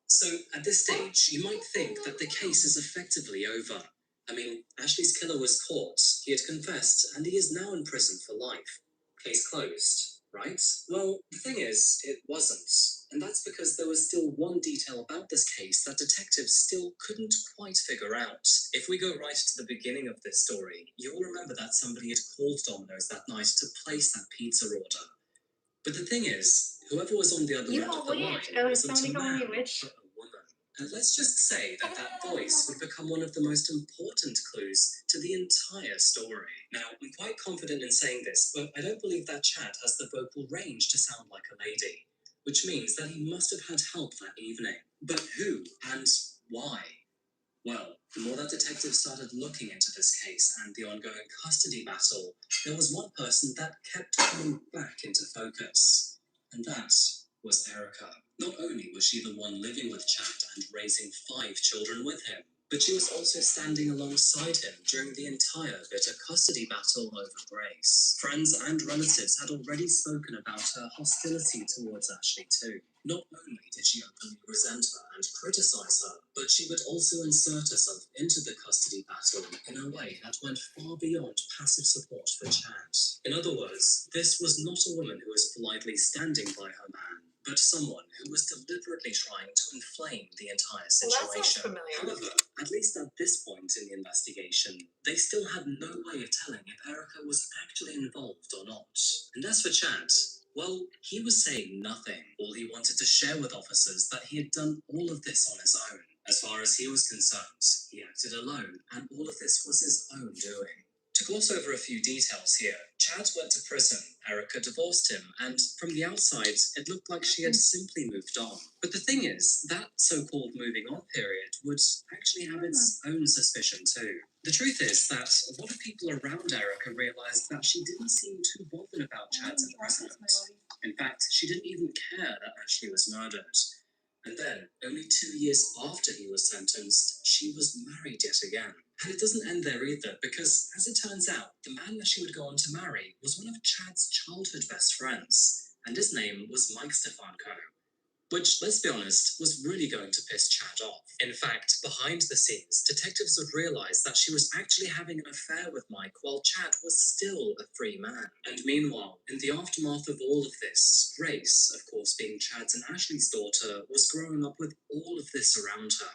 S3: So, at this stage, you might think that the case is effectively over. I mean, Ashley's killer was caught, he had confessed, and he is now in prison for life. Case closed, right? Well, the thing is, it wasn't. And that's because there was still one detail about this case that detectives still couldn't quite figure out. If we go right to the beginning of this story, you'll remember that somebody had called Domino's that night to place that pizza order. But the thing is, whoever was on the other end of the line wasn't a man, but a woman. And let's just say that that voice would become one of the most important clues to the entire story. Now, I'm quite confident in saying this, but I don't believe that Chad has the vocal range to sound like a lady, which means that he must have had help that evening. But who and why? Well, the more that detectives started looking into this case and the ongoing custody battle, there was one person that kept coming back into focus, and that was Erica. Not only was she the one living with Chad and raising 5 children with him, but she was also standing alongside him during the entire bitter custody battle over Grace. Friends and relatives had already spoken about her hostility towards Ashley too. Not only did she openly resent her and criticize her, but she would also insert herself into the custody battle in a way that went far beyond passive support for Chad. In other words, this was not a woman who was politely standing by her man, but someone who was deliberately trying to inflame the entire situation.
S1: Well, that sounds familiar.
S3: However, at least at this point in the investigation, they still had no way of telling if Erica was actually involved or not. And as for Chad, well, he was saying nothing. All he wanted to share with officers that he had done all of this on his own. As far as he was concerned, he acted alone, and all of this was his own doing. To gloss over a few details here, Chad went to prison, Erica divorced him, and from the outside, it looked like she had simply moved on. But the thing is, that so-called moving on period would actually have its own suspicion too. The truth is that a lot of people around Erica realised that she didn't seem too bothered about Chad's imprisonment. In fact, she didn't even care that Ashley was murdered. And then, only 2 years after he was sentenced, she was married yet again. And it doesn't end there either, because as it turns out, the man that she would go on to marry was one of Chad's childhood best friends, and his name was Mike Stefanko. Which, let's be honest, was really going to piss Chad off. In fact, behind the scenes, detectives would realise that she was actually having an affair with Mike while Chad was still a free man. And meanwhile, in the aftermath of all of this, Grace, of course being Chad's and Ashley's daughter, was growing up with all of this around her.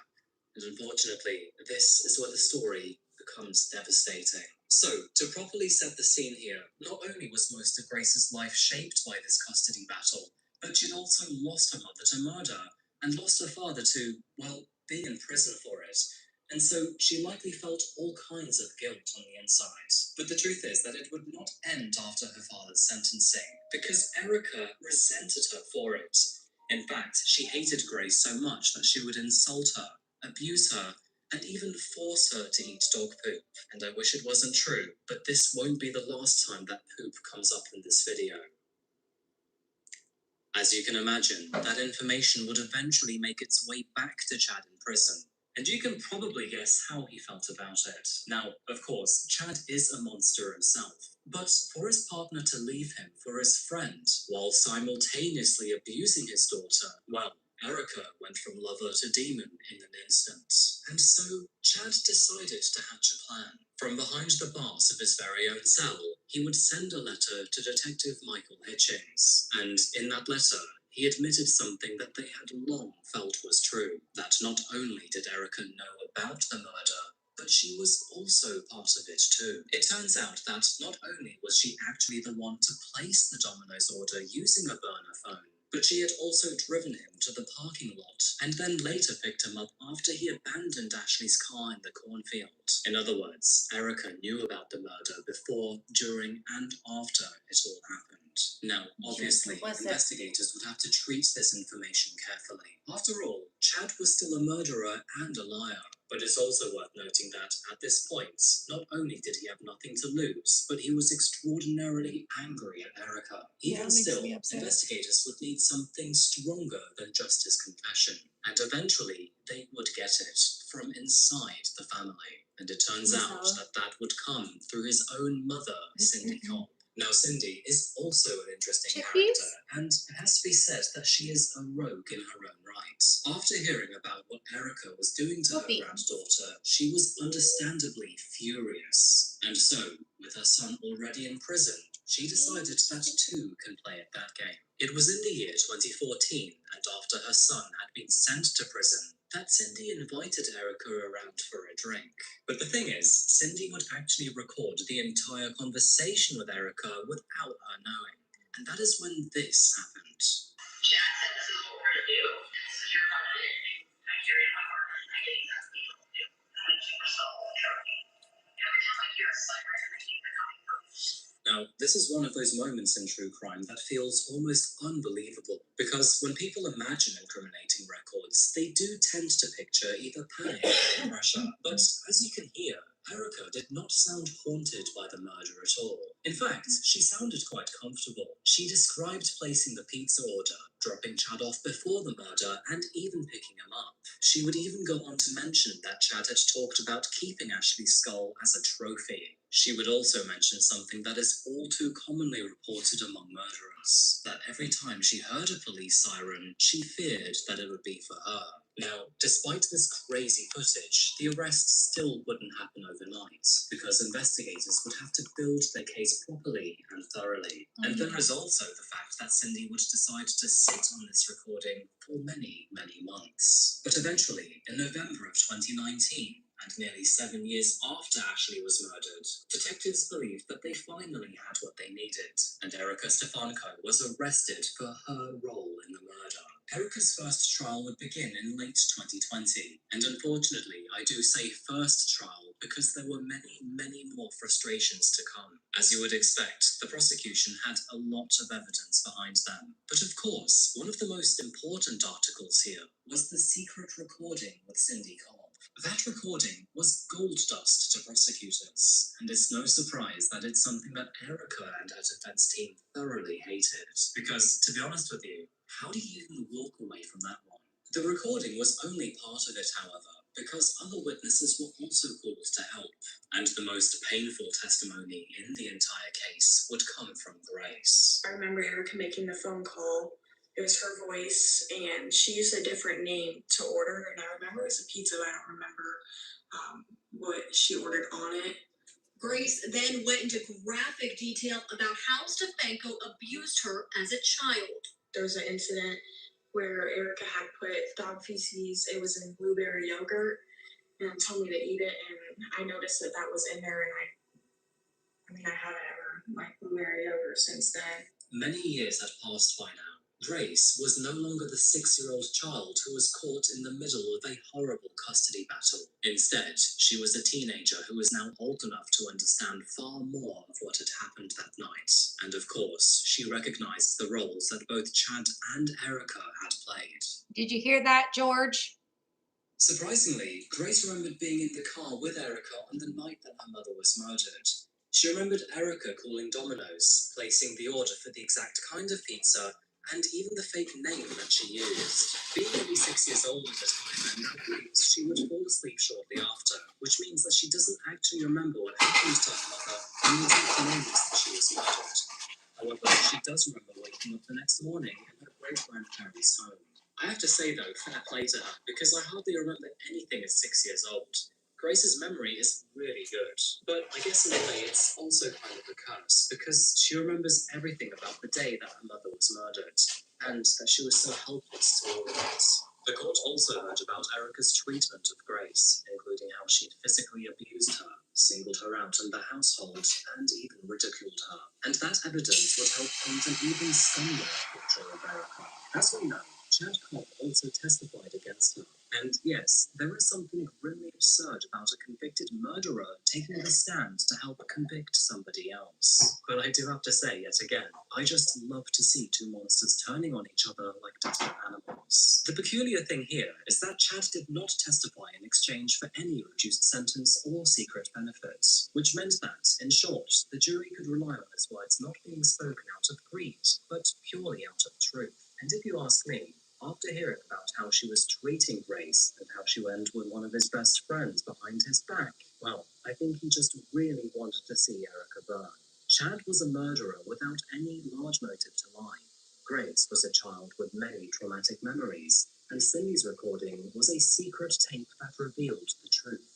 S3: And unfortunately, this is where the story becomes devastating. So, to properly set the scene here, not only was most of Grace's life shaped by this custody battle, but she'd also lost her mother to murder, and lost her father to, well, being in prison for it. And so she likely felt all kinds of guilt on the inside. But the truth is that it would not end after her father's sentencing, because Erica resented her for it. In fact, she hated Grace so much that she would insult her, abuse her, and even force her to eat dog poop. And I wish it wasn't true, but this won't be the last time that poop comes up in this video. As you can imagine, that information would eventually make its way back to Chad in prison. And you can probably guess how he felt about it. Now, of course, Chad is a monster himself. But for his partner to leave him for his friend, while simultaneously abusing his daughter, well, Erica went from lover to demon in an instant. And so, Chad decided to hatch a plan. From behind the bars of his very own cell, he would send a letter to Detective Michael Hitchings. And in that letter, he admitted something that they had long felt was true. That not only did Erica know about the murder, but she was also part of it too. It turns out that not only was she actually the one to place the Domino's order using a burner phone, but she had also driven him to the parking lot, and then later picked him up after he abandoned Ashley's car in the cornfield. In other words, Erica knew about the murder before, during, and after it all happened. Now, obviously, investigators would have to treat this information carefully. After all, Chad was still a murderer and a liar. But it's also worth noting that, at this point, not only did he have nothing to lose, but he was extraordinarily angry at Erica. Even still, investigators would need something stronger than just his confession. And eventually, they would get it from inside the family. And it turns out that that would come through his own mother, Cindy Cobb. Now, Cindy is also an interesting character, and it has to be said that she is a rogue in her own right. After hearing about what Erica was doing to her granddaughter, she was understandably furious. And so, with her son already in prison, she decided that two can play at that game. It was in the year 2014, and after her son had been sent to prison, that Cindy invited Erica around for a drink. But the thing is, Cindy would actually record the entire conversation with Erica without her knowing. And that is when this happened.
S4: Jack said this is what we're going to do. This is your money. I carry it
S3: Now, this is one of those moments in true crime that feels almost unbelievable, because when people imagine incriminating records, they do tend to picture either panic or pressure. But as you can hear, Erica did not sound haunted by the murder at all. In fact, she sounded quite comfortable. She described placing the pizza order, dropping Chad off before the murder, and even picking him up. She would even go on to mention that Chad had talked about keeping Ashley's skull as a trophy. She would also mention something that is all too commonly reported among murderers, that every time she heard a police siren, she feared that it would be for her. Now, despite this crazy footage, the arrest still wouldn't happen overnight, because investigators would have to build their case properly and thoroughly. And there is also the fact that Cindy would decide to sit on this recording for many, many months. But eventually, in November of 2019, and nearly 7 years after Ashley was murdered, detectives believed that they finally had what they needed, and Erica Stefanko was arrested for her role in the murder. Erica's first trial would begin in late 2020, and unfortunately, I do say first trial because there were many, many more frustrations to come. As you would expect, the prosecution had a lot of evidence behind them. But of course, one of the most important articles here was the secret recording with Cindy Cobb. That recording was gold dust to prosecutors, and it's no surprise that it's something that Erica and her defense team thoroughly hated. Because, to be honest with you, how do you even walk away from that one? The recording was only part of it, however, because other witnesses were also called to help, and the most painful testimony in the entire case would come from Grace.
S4: I remember Erica making the phone call. It was her voice, and she used a different name to order, and I remember it was a pizza, but I don't remember what she ordered on it.
S5: Grace then went into graphic detail about how Stefanko abused her as a child.
S4: There was an incident where Erica had put dog feces, it was in blueberry yogurt, and told me to eat it, and I noticed that that was in there, and I haven't ever liked blueberry yogurt since then.
S3: Many years had passed by now. Grace was no longer the 6-year-old child who was caught in the middle of a horrible custody battle. Instead, she was a teenager who was now old enough to understand far more of what had happened that night. And of course, she recognized the roles that both Chad and Erica had played.
S1: Did you hear that, George?
S3: Surprisingly, Grace remembered being in the car with Erica on the night that her mother was murdered. She remembered Erica calling Domino's, placing the order for the exact kind of pizza, and even the fake name that she used. Being only 6 years old at the time, and now believes she would fall asleep shortly after, which means that she doesn't actually remember what happened to her mother and the exact moments that she was murdered. However, she does remember waking up the next morning in her great-grandparents' home. I have to say though, fair play to her, because I hardly remember anything at 6 years old. Grace's memory is really good, but I guess in a way it's also kind of a curse, because she remembers everything about the day that her mother was murdered, and that she was so helpless to all of it. The court also heard about Erica's treatment of Grace, including how she'd physically abused her, singled her out in the household, and even ridiculed her. And that evidence would help paint an even scummier picture of Erica. As we know, Chad Cobb also testified against her. And yes, there is something grimly absurd about a convicted murderer taking the stand to help convict somebody else. But I do have to say, yet again, I just love to see two monsters turning on each other like desperate animals. The peculiar thing here is that Chad did not testify in exchange for any reduced sentence or secret benefits, which meant that, in short, the jury could rely on his words not being spoken out of greed, but purely out of truth. And if you ask me, after hearing about how she was treating Grace and how she went with one of his best friends behind his back, well, I think he just really wanted to see Erica burn. Chad was a murderer without any large motive to lie. Grace was a child with many traumatic memories, and Cindy's recording was a secret tape that revealed the truth.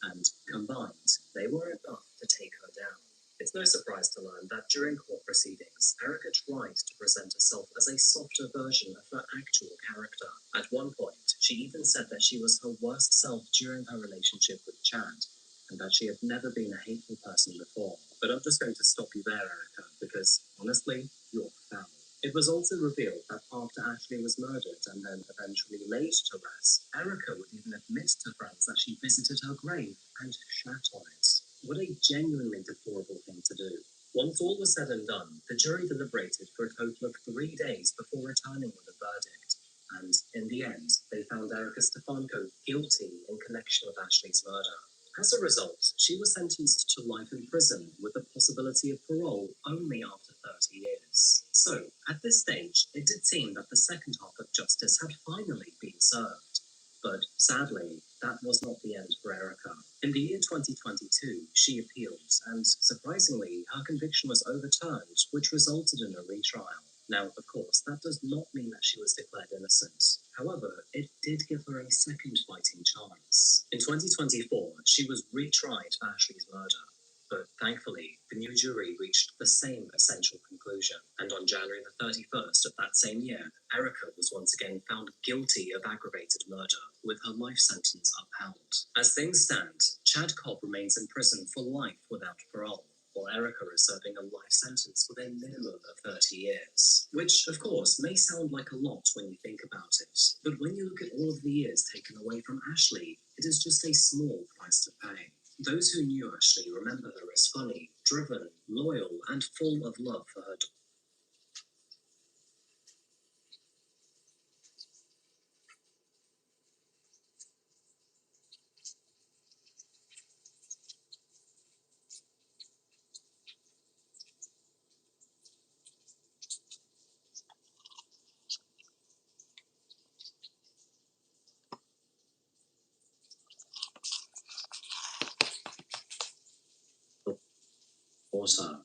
S3: And combined, they were enough to take her down. It's no surprise to learn that during court proceedings, Erica tried to present herself as a softer version of her actual character. At one point, she even said that she was her worst self during her relationship with Chad, and that she had never been a hateful person before. But I'm just going to stop you there, Erica, because, honestly, you're foul. It was also revealed that after Ashley was murdered and then eventually laid to rest, Erica would even admit to friends that she visited her grave and shat on it. What a genuinely deplorable thing to do. Once all was said and done, the jury deliberated for a total of 3 days before returning with a verdict. And in the end, they found Erica Stefanko guilty in connection with Ashley's murder. As a result, she was sentenced to life in prison with the possibility of parole only after 30 years. So, at this stage, it did seem that the second half of justice had finally been served. But sadly, that was not the end for Erica. In the year 2022, she appealed, and surprisingly, her conviction was overturned, which resulted in a retrial. Now, of course, that does not mean that she was declared innocent. However, it did give her a second fighting chance. In 2024, she was retried for Ashley's murder. But thankfully, the new jury reached the same essential conclusion. And on January the 31st of that same year, Erica was once again found guilty of aggravated murder, with her life sentence upheld. As things stand, Chad Cobb remains in prison for life without parole, while Erica is serving a life sentence with a minimum of 30 years. Which, of course, may sound like a lot when you think about it, but when you look at all of the years taken away from Ashley, it is just a small price to pay. Those who knew Ashley remember her as funny, driven, loyal, and full of love for her daughter.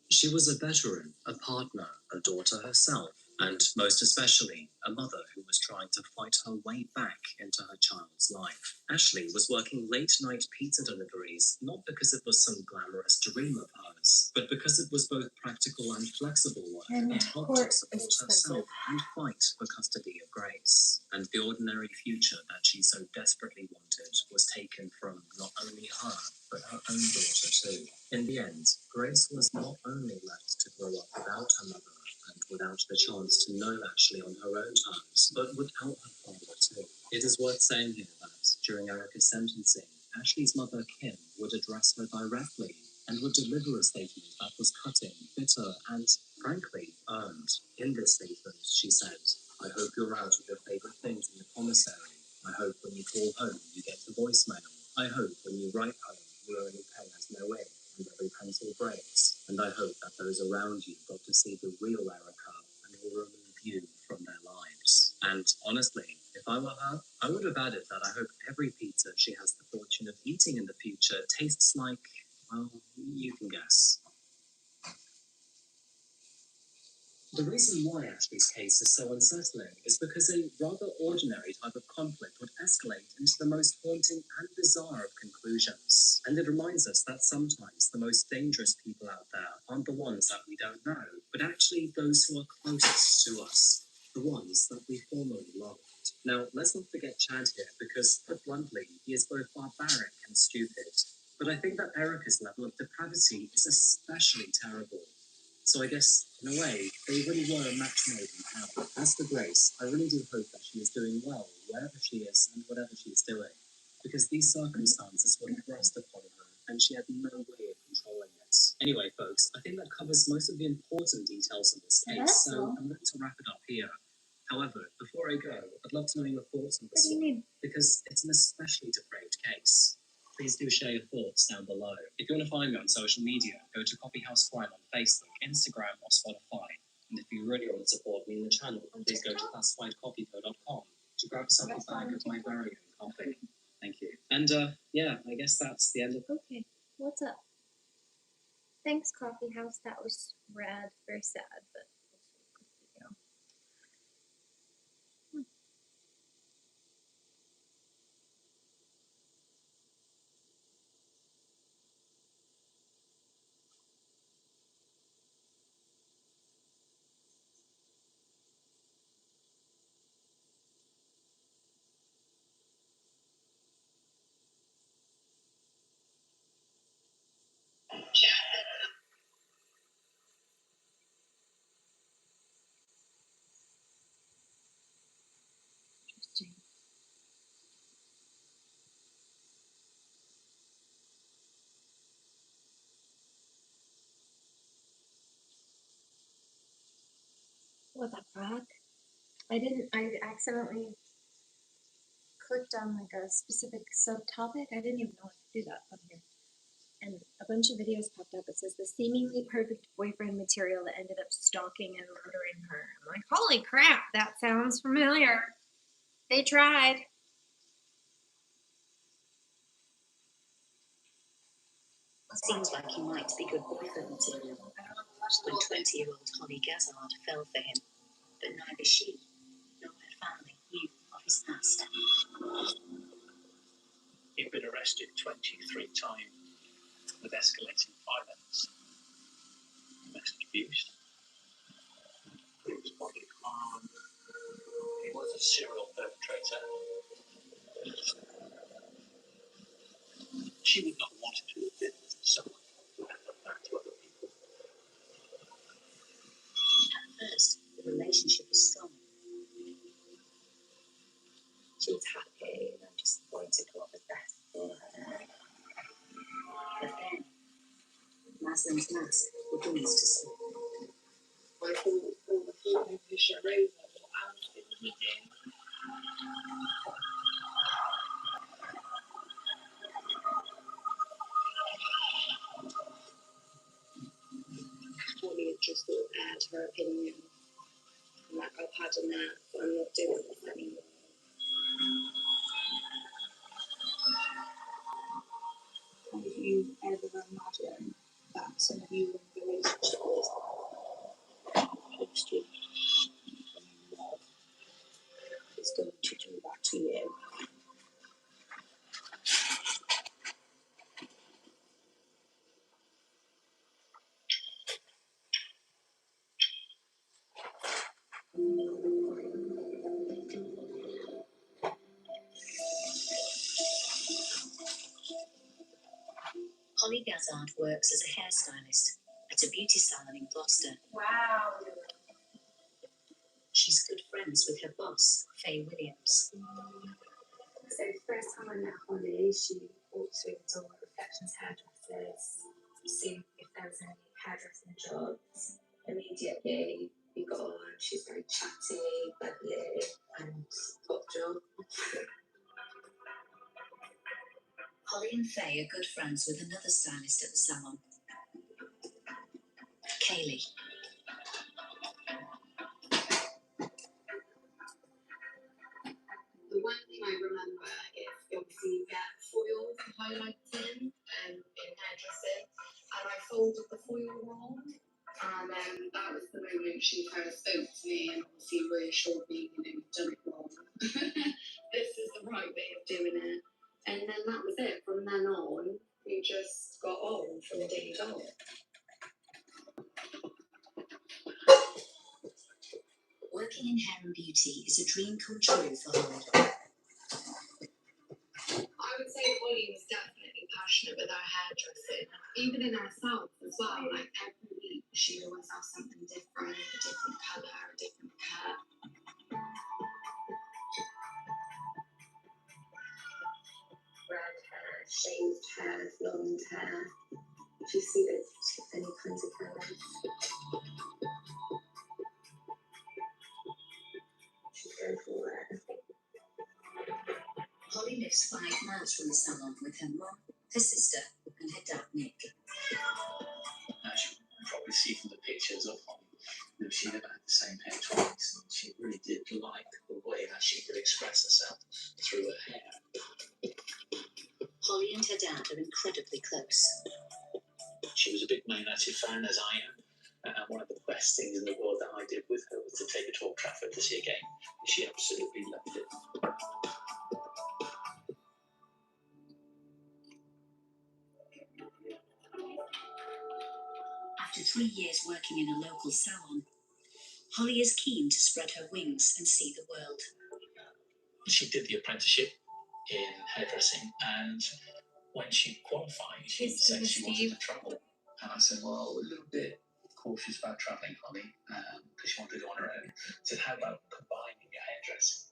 S3: She was a veteran, a partner, a daughter herself, and most especially, a mother who was trying to fight her way back into her child's life. Ashley was working late-night pizza deliveries, not because it was some glamorous dream of hers, but because it was both practical and flexible work
S2: And
S3: that helped her support herself and fight for custody of Grace. And the ordinary future that she so desperately wanted was taken from not only her, but her own daughter too. In the end, Grace was not only left to grow up without her mother and without the chance to know Ashley on her own terms, but without her father too. It is worth saying here that during Erica's sentencing, Ashley's mother Kim would address her directly and would deliver a statement that was cutting, bitter, and frankly earned. In this statement, she said, "I hope you're out of your favourite things in the commissary. I hope when you call home you get the voicemail. I hope when you write home your only pen has no ink and every pencil breaks. And I hope that those around you got to see the real Erica and will remove you from their lives." And honestly, if I were her, I would have added that I hope every pizza she has the fortune of eating in the future tastes like, well, you can guess. The reason why Ashley's case is so unsettling is because a rather ordinary type of conflict would escalate into the most haunting and bizarre of conclusions. And it reminds us that sometimes the most dangerous people out there aren't the ones that we don't know, but actually those who are closest to us, the ones that we formerly loved. Now, let's not forget Chad here, because, put bluntly, he is both barbaric and stupid. But I think that Erica's level of depravity is especially terrible. So I guess, in a way, they really were a match made in hell. As for Grace, I really do hope that she is doing well, wherever she is and whatever she is doing, because these circumstances were thrust upon her, and she had no way of controlling it. Anyway, folks, I think that covers most of the important details of this case, so I'm going to wrap it up here. However, before I go, I'd love to know your thoughts on this one, because it's an especially depraved case. Please do share your thoughts down below. If you want to find me on social media, go to Coffeehouse Crime on Facebook, Instagram, or Spotify. And if you really want to support me in the channel, please go to classifiedcoffeeco.com to grab yourself a bag of my very own coffee. Thank you. And yeah, I guess that's the end of it.
S2: Okay, what's up? Thanks, Coffee House. That was rad. Very sad, but also good video. What the fuck? I accidentally clicked on like a specific subtopic. I didn't even know how to do that on here. And a bunch of videos popped up. It says the seemingly perfect boyfriend material that ended up stalking and murdering her. I'm like, holy crap, that sounds familiar. They tried.
S3: Seems like he might be good boyfriend material. When 20-year-old Holly Gazard fell for him, but neither she nor her family knew of his past.
S6: He'd been arrested 23 times with escalating violence, domestic abuse. He was bodily harm. He was a serial perpetrator. She would not want to have been with someone who had done that to other people.
S3: At first, the relationship was strong. She was happy and just wanted what was best for her. But then, Maslin's mask begins to slip.
S4: I thought all the people who should raise them were out in the meeting. Holly had just thought aired her opinion. I'm like, I've had enough. I'm not doing this anymore. Have you ever imagined that some of you in a relationship with history and love is going to do that to you?
S3: Holly Gazard works as a hairstylist at a beauty salon in Gloucester.
S2: Wow.
S3: She's good friends with her boss, Faye Williams.
S4: So the first time I met Holly, she walked through the door at Reflections Hairdressers to see if there was any hairdressing jobs. Immediately we got on. She's very chatty, bubbly, and hot job.
S3: Holly and Faye are good friends with another stylist at the salon, Kaylee.
S4: The one thing I remember is obviously you get foil for highlighting in hairdressing, and I folded the foil wrong. And that was the moment she first spoke to me and obviously reassured me, you've done it wrong. This is the right way of doing it. And then that was it. From then on, we just got on from day dot.
S3: Working in hair and beauty is a dream come true for Holly.
S4: I would say Holly was definitely passionate with her hairdressing, even in herself as well. Like every week, she'd always have something different, a different colour, a different cut. Red hair, shaved hair, blonde hair. If you see those any kinds of colours, she'd go for it.
S3: Holly lives 5 miles from the salon with her mum, her sister, and her dad, Nick.
S6: As you can probably see from the pictures of Holly, she never had the same hair twice, and she really did like the way that she could express herself through her hair.
S3: Holly and her dad are incredibly close.
S6: She was a big Man United fan, as I am, and one of the best things in the world that I did with her was to take her to Old Trafford to see a game. She absolutely loved it.
S3: After 3 years working in a local salon, Holly is keen to spread her wings and see the world.
S6: She did the apprenticeship in hairdressing, and when she qualified, she said she wanted to travel. And I said, well, a little bit cautious about travelling, Holly, because she wanted to go on her own. I said, how about combining your hairdressing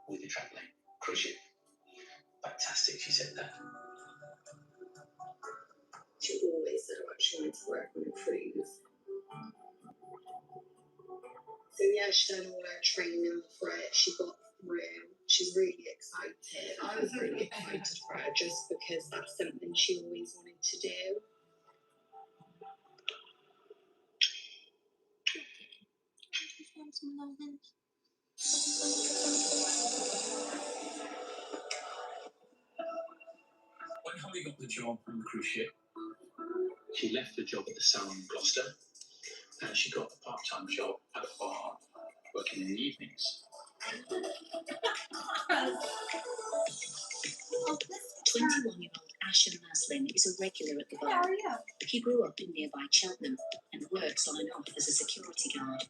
S6: with your travelling? Cruise ship. Fantastic, she said that.
S4: She always said about she wanted to work on a cruise.
S5: So yeah, she done all her training for it. She got through. She's really excited. I was really excited for her just because that's something she always wanted to do.
S6: When Holly got the job on the cruise ship, she left the job at the salon in Gloucester, and she got a part-time job at a bar, working in the evenings.
S3: 21-year-old Asher Maslin is a regular at the bar.
S2: How are you?
S3: He grew up in nearby Cheltenham and works on and off as a security guard.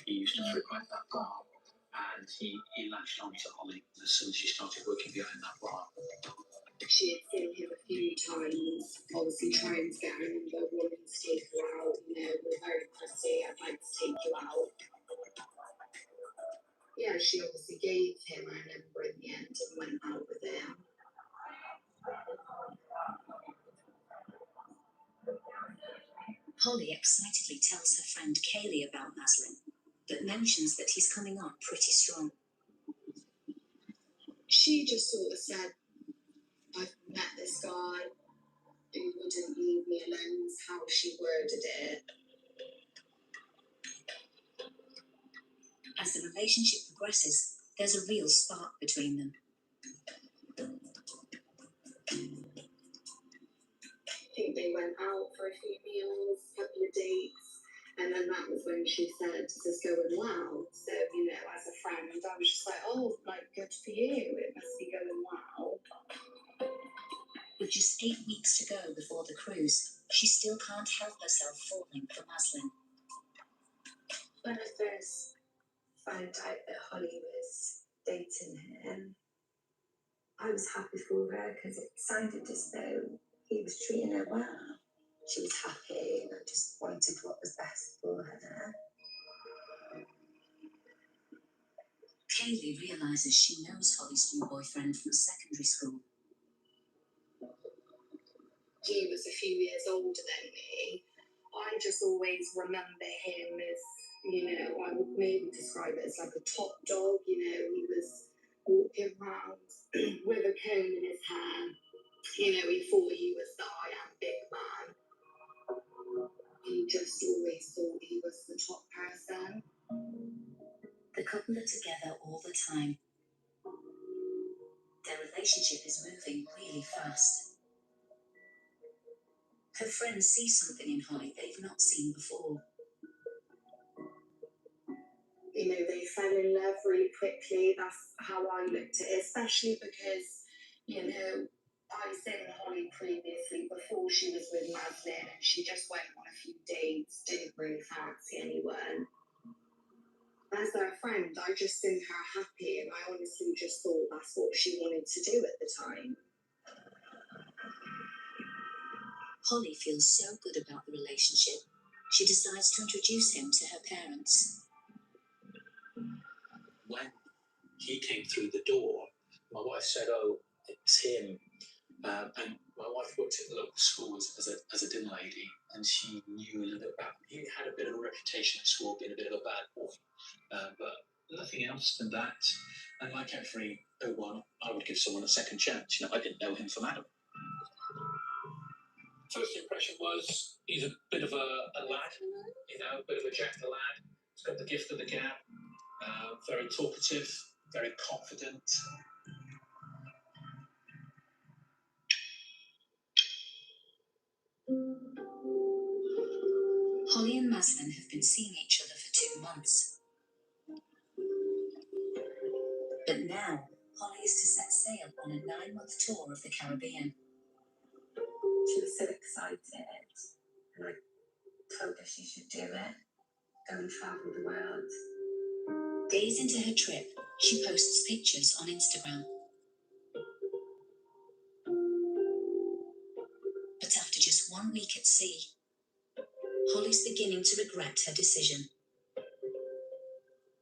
S6: He used to frequent that bar, and he latched on to Holly as soon as she started working behind that bar.
S5: She had seen him a few times, obviously trying to get her number, wanting to take her out. You know, we're very pretty, I'd like to take you out. Yeah, she obviously gave him her number in the end and went out with him.
S3: Holly excitedly tells her friend Kaylee about Maslin, but mentions that he's coming on pretty strong.
S5: She just sort of said, I've met this guy who wouldn't leave me alone, is how she worded it.
S3: As the relationship progresses, there's a real spark between them.
S5: I think they went out for a few meals, a couple of dates, and then that was when she said, this is going well. So, you know, as a friend, I was just like, oh, like, good for you. It must be going well.
S3: With just 8 weeks to go before the cruise, she still can't help herself falling for Maslin.
S2: When I first found out that Holly was dating him, I was happy for her because it sounded as though he was treating her well. She was happy and I just wanted what was best for her.
S3: Kaylee realises she knows Holly's new boyfriend from secondary school.
S5: He was a few years older than me. I just always remember him as, you know, I would maybe describe it as like a top dog. You know, he was walking around with a comb in his hair. You know, he thought he was the I am big man. He just always thought he was the top person.
S3: The couple are together all the time. Their relationship is moving really fast. Her friends see something in Holly they've not seen before.
S5: You know, they fell in love really quickly. That's how I looked at it, especially because, you know, I seen Holly previously before she was with Maslin, and she just went on a few dates, didn't really fancy anyone. As her friend, I just seen her happy, and I honestly just thought that's what she wanted to do at the time.
S3: Holly feels so good about the relationship, she decides to introduce him to her parents.
S6: When he came through the door, my wife said, oh, it's him. And my wife worked at the local school as a dinner lady, and she knew a little bit about him. He had a bit of a reputation at school, being a bit of a bad boy, but nothing else than that. And like every one, I would give someone a second chance. You know, I didn't know him from Adam. First impression was he's a bit of a lad, you know, a bit of a jack the lad. He's got the gift of the gab, very talkative, very confident.
S3: Holly and Maslin have been seeing each other for 2 months. But now, Holly is to set sail on a 9-month tour of the Caribbean.
S2: She was so excited and I told her she should do it, go and travel the world.
S3: Days into her trip, she posts pictures on Instagram. But after just 1 week at sea, Holly's beginning to regret her decision.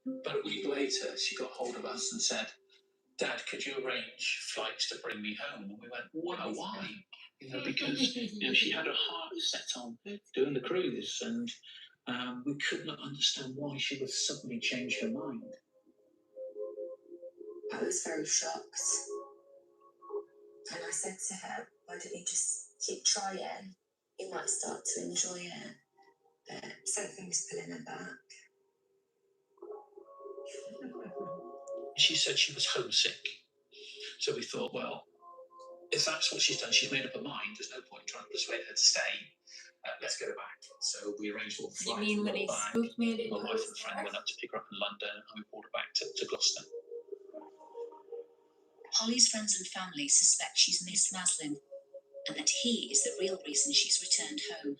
S6: About a week later, she got hold of us and said, Dad, could you arrange flights to bring me home? And we went, wow, why? because she had her heart set on doing the cruise, and we could not understand why she would suddenly change her mind.
S1: I was very shocked, and I said to her, why don't you just keep trying? You might start to enjoy it. But something was pulling her back.
S6: She said she was homesick. So we thought, well, if that's what she's done, she's made up her mind, there's no point trying to persuade her to stay. Let's get her back. So we arranged all the flights.
S2: You mean when he spooked me?
S6: My wife and friend went up to pick her up in London, and we brought her back to Gloucester.
S3: Holly's friends and family suspect she's missed Maslin, and that he is the real reason she's returned home.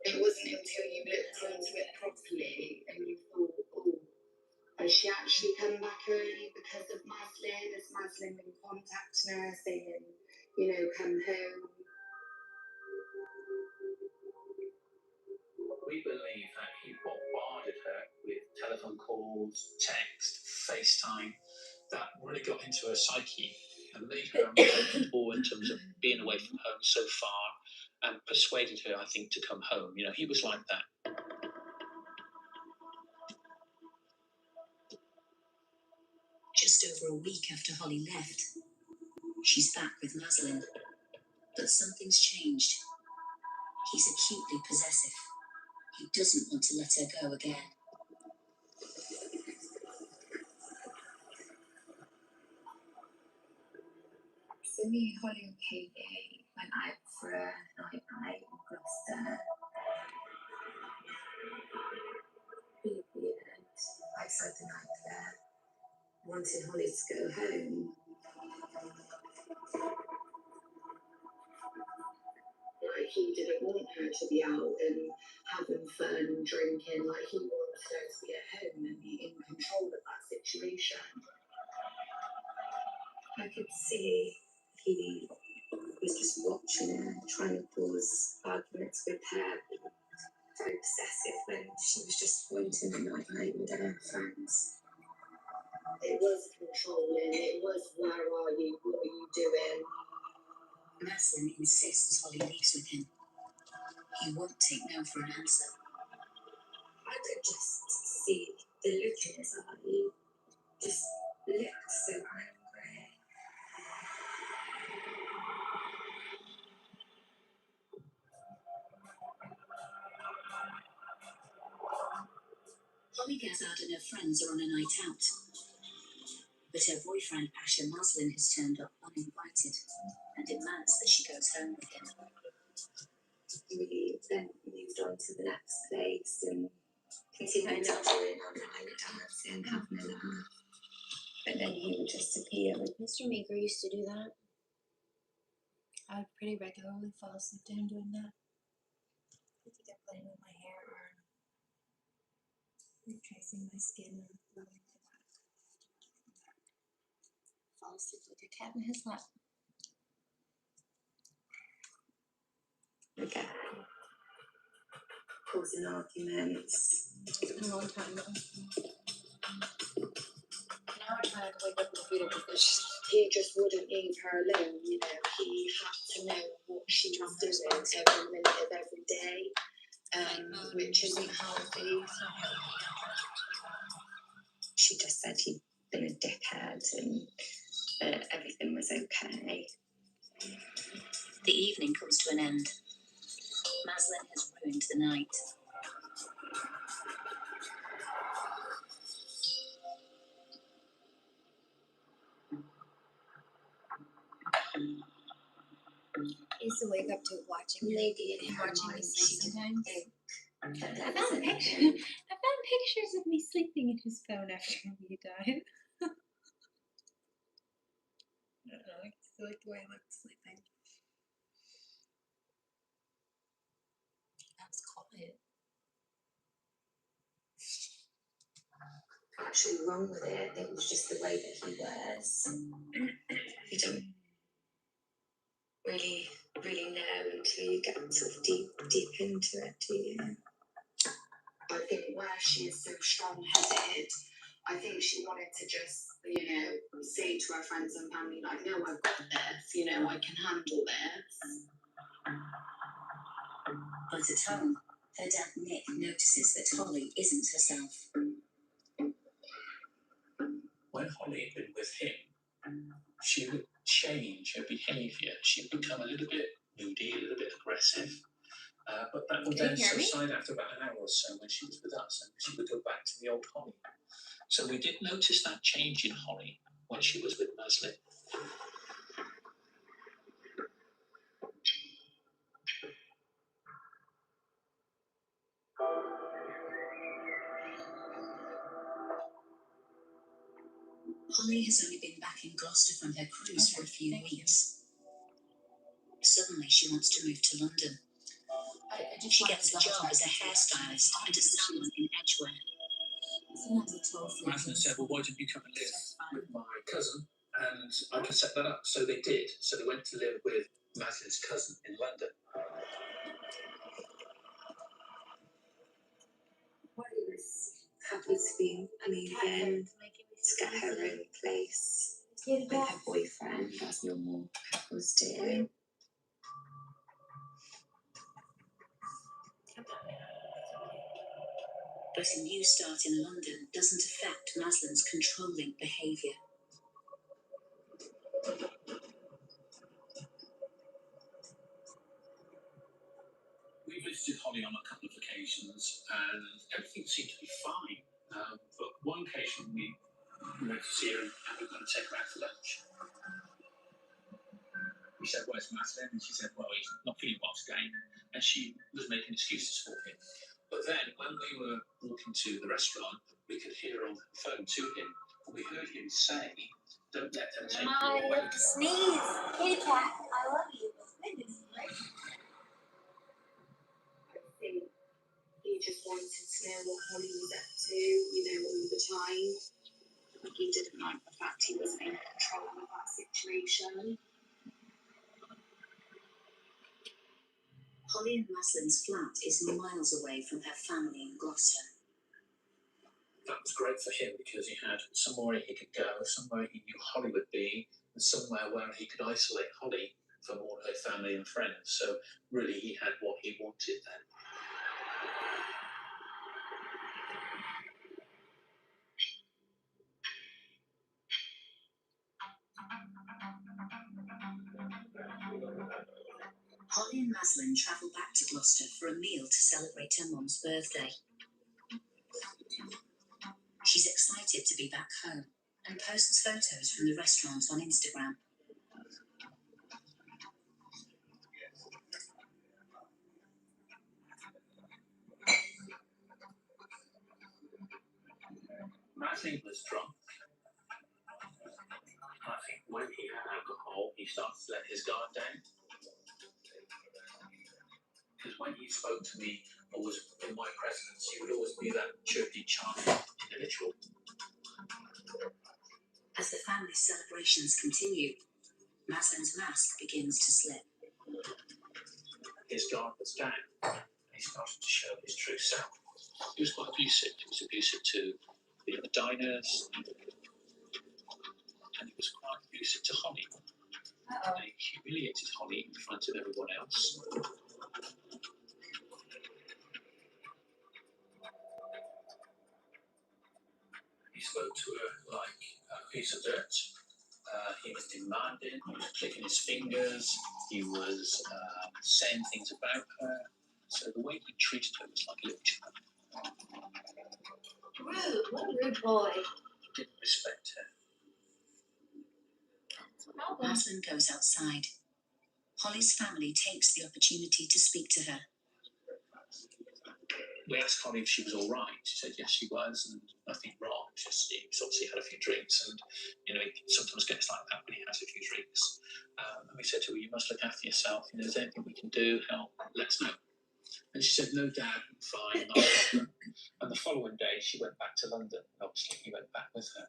S5: It wasn't until you looked into it properly and you thought, oh, has she actually come back early because of Maslin? Has Maslin been contacting her saying, come home?
S6: We believe that he bombarded her with telephone calls, text, FaceTime, that really got into her psyche and made her uncomfortable in terms of being away from home so far, and persuaded her, I think, to come home. He was like that.
S3: Just over a week after Holly left, she's back with Maslin, but something's changed. He's acutely possessive. He doesn't want to let her go again.
S1: So me, Holly and Katie went out for a night out in Gloucester. Really weird. Outside the nightclub. Wanted Holly to go home.
S5: Like, he didn't want her to be out and having fun, drinking. Like, he wanted her to be at home and be in control of that situation.
S1: I could see he was just watching her, trying to cause arguments with her. Very possessive when she was just wanting a night out with her friends.
S5: It was controlling. It was, where are you? What are you doing?
S3: Maslin insists Holly leaves with him. He won't take no for an answer.
S1: I could just see the look in his eye. He just looked so angry.
S3: Holly Gazard and her friends are on a night out, but her boyfriend Asher Maslin has turned up uninvited and demands that she goes home with him.
S1: We then moved on to the next place and continued to doing our night dancing, having a laugh. But then he would just appear.
S2: Mr. Meeker used to do that. I would pretty regularly fall asleep to him doing that. Either playing with my hair or retracing my skin or rubbing my back. Fall asleep like a cat in his lap.
S1: Okay. Causing arguments.
S2: It's been a long time though. Now we're trying to wake up in the fetal position.
S5: He just wouldn't leave her alone. He had to know what she was doing every minute of every day, which isn't healthy.
S1: She just said he'd been a dickhead and everything was okay.
S3: The evening comes to an end. Maslin has ruined the night.
S2: I used to wake up to watching
S1: Lady in her
S2: watching me
S1: mind,
S2: sleep
S1: she
S2: sometimes.
S1: I
S2: I found pictures of me sleeping in his phone after he died. I don't know, I still like the way I looked sleeping.
S1: That was quiet. Actually wrong with it. It was just the way that he wears. You don't really know until you get sort of deep into it, do you?
S5: I think where she is so strong-headed, I think she wanted to just, say to her friends and family, like, no, I've got this, I can handle this.
S1: But at home, her dad Nick notices that Holly isn't herself.
S6: When Holly had been with him, she would change her behaviour. She'd become a little bit moody, a little bit aggressive. But that would then subside after about an hour or so when she was with us, and she would go back to the old Holly. So we did notice that change in Holly when she was with Maslin.
S1: Holly has only been back in Gloucester from her cruise for a few weeks. Suddenly, she wants to move to London. She gets a job as a hairstylist at a salon in Edgware.
S6: Maslin said, well, why didn't you come and live with my cousin? And I could set that up. So they did. So they went to live with Maslin's cousin in London.
S5: Holly was happy to be amazing, to get her own place with her boyfriend, as normal couples do.
S1: But a new start in London doesn't affect Maslin's controlling behaviour.
S6: We visited Holly on a couple of occasions and everything seemed to be fine. But one occasion we went to see her and we were going to take her out for lunch. We said, where's Maslin? And she said, well, he's not feeling well today. And she was making excuses for him. But then when we were walking to the restaurant, we could hear on the phone to him, and we heard him say, don't let them take you away.
S2: I have to sneeze. Kitty cat, I love you.
S5: I think he just wanted to know what Holly was up to, all the time. He didn't like the fact he wasn't in control of that situation.
S1: Holly and Maslin's flat is miles away from her family in Gloucester.
S6: That was great for him because he had somewhere he could go, somewhere he knew Holly would be, and somewhere where he could isolate Holly from all her family and friends. So really he had what he wanted then.
S1: Holly and Maslin travel back to Gloucester for a meal to celebrate her mum's birthday. She's excited to be back home and posts photos from the restaurant on Instagram.
S6: Maslin was drunk. I think when he had alcohol, he started to let his guard down. Because when he spoke to me or was in my presence, he would always be that chirpy, charming individual.
S1: As the family's celebrations continue, Maslin's mask begins to slip.
S6: His guard was down, and he started to show his true self. He was quite abusive. He was abusive to the other diners, and he was quite abusive to Holly. And he humiliated Holly in front of everyone else. He spoke to her like a piece of dirt. He was demanding, he was clicking his fingers, he was saying things about her. So the way he treated her was like a little child.
S2: Rude, what a rude boy.
S6: He didn't respect her.
S1: Maslin goes outside. Holly's family takes the opportunity to speak to her.
S6: We asked Holly if she was all right. She said yes, she was, and nothing wrong. Just he's obviously had a few drinks, and he sometimes gets like that when he has a few drinks. And we said to her, "You must look after yourself. Is there anything we can do? Help? Let us know." And she said, "No, Dad, I'm fine, not a problem." And the following day, she went back to London. Obviously, he went back with her.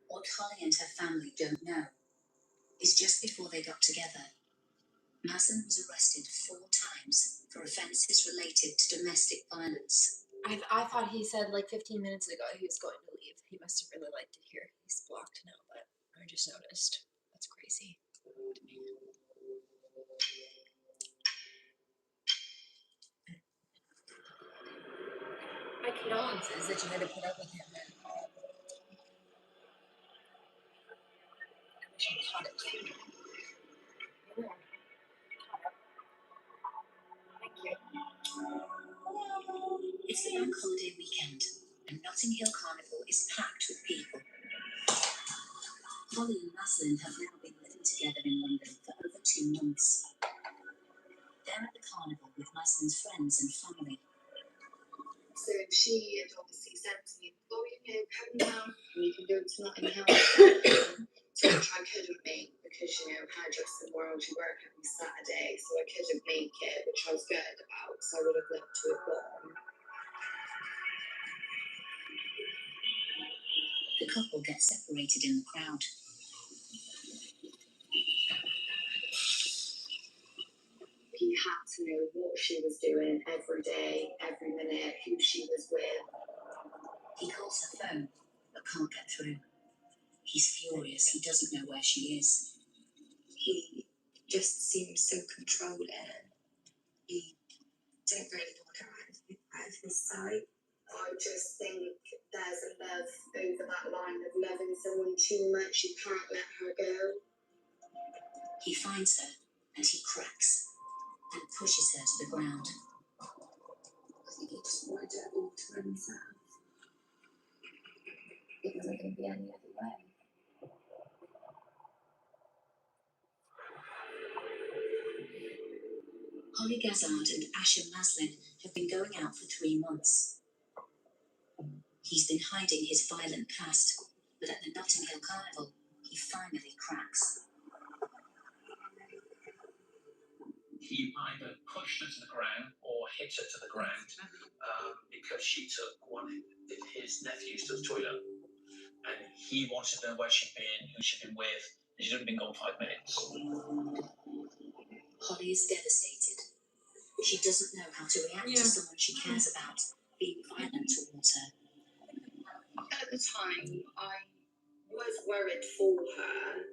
S1: What Holly and her family don't know is just before they got together,
S3: Maslin was arrested 4 times for offences related to domestic violence.
S2: I thought he said like 15 minutes ago he was going to leave. He must have really liked it here. He's blocked now, but I just noticed. That's crazy. My condolences that you had to put up with him. I wish I caught it sooner. Thank you.
S3: It's the bank holiday weekend, and Notting Hill Carnival is packed with people. Holly and Maslin have now been living together in London for over 2 months. They're at the carnival with Maslin's friends and family.
S5: So she had obviously said to me, oh, come down and you can go to Notting Hill. To which I couldn't make because, hairdressing world, you work every Saturday, so I couldn't make it, which I was gutted about, so I would have loved to have gone.
S3: The couple get separated in the crowd.
S5: He had to know what she was doing every day, every minute, who she was with.
S3: He calls her phone, but can't get through. He's furious. He doesn't know where she is.
S5: He just seems so controlling. He didn't really want her out of his sight. I just think there's a love over that line of loving someone too much. You can't let her go.
S3: He finds her and he cracks and pushes her to the ground.
S5: I think he just wanted it all to himself. It wasn't going to be any other way.
S3: Holly Gazard and Maslin have been going out for 3 months. He's been hiding his violent past, but at the Notting Hill Carnival, he finally cracks.
S6: He either pushed her to the ground or hit her to the ground because she took one of his nephews to the toilet. And he wanted to know where she'd been, who she'd been with, and she'd only been gone 5 minutes.
S3: Holly is devastated. She doesn't know how to react to someone she cares about being violent towards her.
S5: At the time, I was worried for her.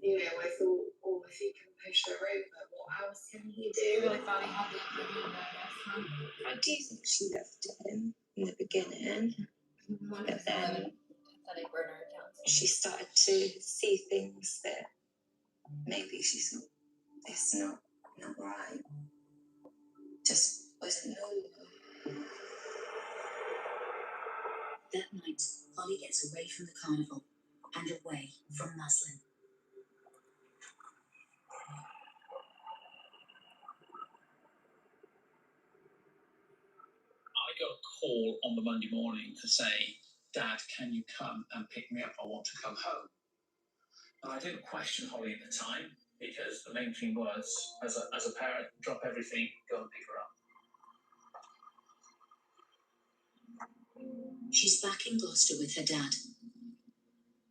S5: I thought, oh, if he can push her over, what else can he do?
S2: I really thought he had the upper hand, I guess.
S5: I do think she loved him in the beginning. But then she started to see things that maybe she thought, it's not right. Just wasn't normal.
S3: That night, Holly gets away from the carnival and away from Maslin.
S6: I got a call on the Monday morning to say, Dad, can you come and pick me up? I want to come home. And I didn't question Holly at the time because the main thing was, as a parent, drop everything, go and pick her up.
S3: She's back in Gloucester with her dad,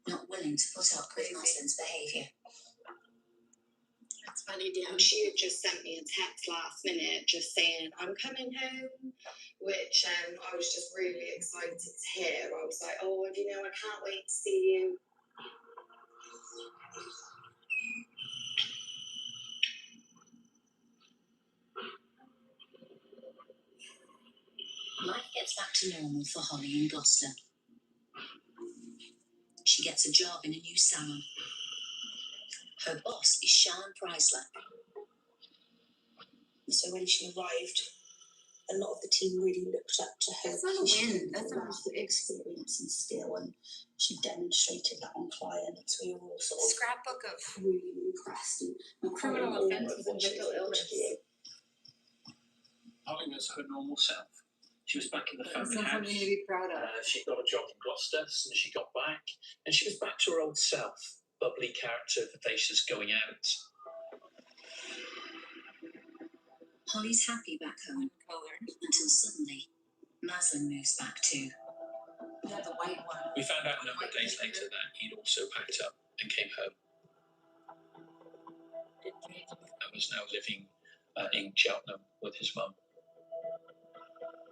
S3: not willing to put up with Maslin's behaviour.
S2: That's funny, Dan.
S5: She had just sent me a text last minute just saying, I'm coming home, which I was just really excited to hear. I was like, oh, I can't wait to see you.
S3: Life gets back to normal for Holly in Gloucester. She gets a job in a new salon. Her boss is Sharon Preisler.
S5: So when she arrived, a lot of the team really looked up to her.
S2: That's not a win. That's not
S5: a experience and skill, and she demonstrated that on clients. We were all sort of
S2: scrapbook of
S5: really impressed and
S2: criminal offences and mental illness.
S6: Holly was her normal self. She was back in the family
S2: That's
S6: house.
S2: something to be proud of.
S6: She got a job in Gloucester as soon as she got back, and she was back to her old self, bubbly character, vivacious, going out.
S3: Holly's happy back home, until suddenly, Maslin moves back too.
S2: Yeah, the white one.
S6: We found out a number of days later that he'd also packed up and came home. And was now living in Cheltenham with his mum.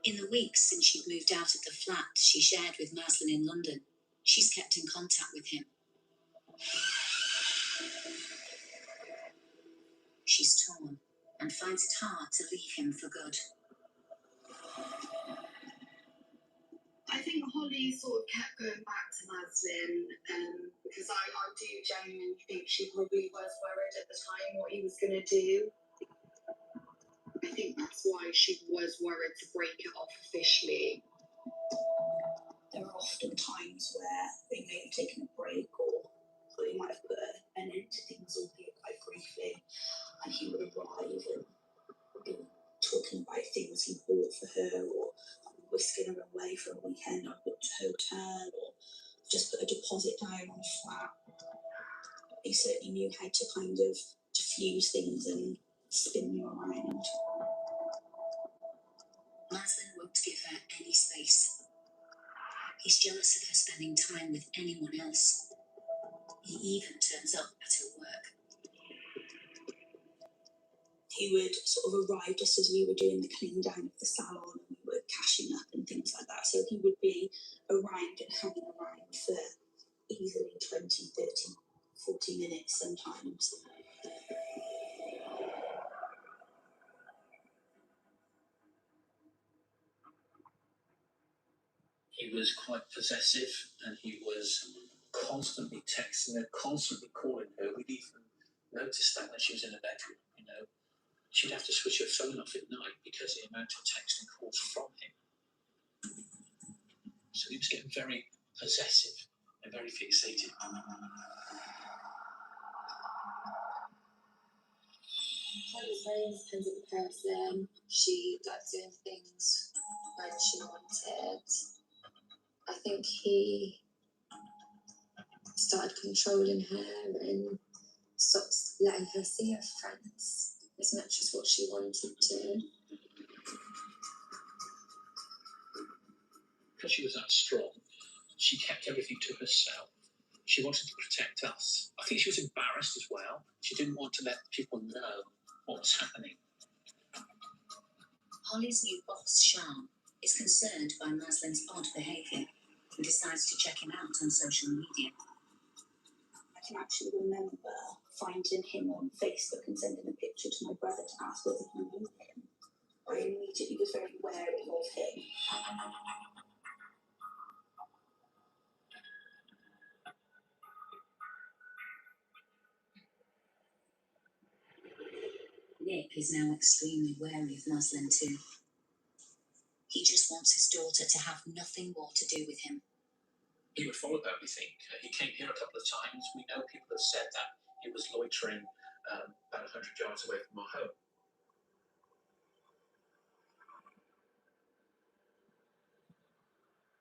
S3: In the weeks since she'd moved out of the flat she shared with Maslin in London, she's kept in contact with him. She's torn and finds it hard to leave him for good.
S5: I think Holly sort of kept going back to Maslin because I do genuinely think she probably was worried at the time what he was going to do. I think that's why she was worried to break it off officially. There are often times where they may have taken a break or they might have put an end to things, albeit quite briefly, and he would arrive and be talking about things he bought for her, or whisking her away for a weekend, I booked a hotel, or just put a deposit down on a flat. He certainly knew how to kind of diffuse things and spin them around.
S3: Maslin won't give her any space. He's jealous of her spending time with anyone else. He even turns up at her work.
S5: He would sort of arrive just as we were doing the clean down of the salon and we were cashing up and things like that. So he would be around and hanging around for easily 20, 30, 40 minutes sometimes.
S6: He was quite possessive and he was constantly texting her, constantly calling her. We'd even noticed that when she was in the bedroom, you know. She'd have to switch her phone off at night because of the amount of text and calls from him. So he was getting very possessive and very fixated.
S2: She was very independent person. She liked doing things when she wanted. I think he started controlling her and stopped letting her see her friends as much as what she wanted to.
S6: Because she was that strong, she kept everything to herself. She wanted to protect us. I think she was embarrassed as well. She didn't want to let people know what was happening.
S3: Holly's new boss, Sean, is concerned by Maslin's odd behaviour and decides to check him out on social media.
S5: I can actually remember finding him on Facebook and sending a picture to my brother to ask whether he knew him. I immediately was very wary of him.
S3: Nick is now extremely wary of Maslin too. He just wants his daughter to have nothing more to do with him.
S6: He would follow that, we think. He came here a couple of times. We know people have said that he was loitering about 100 yards away from our home.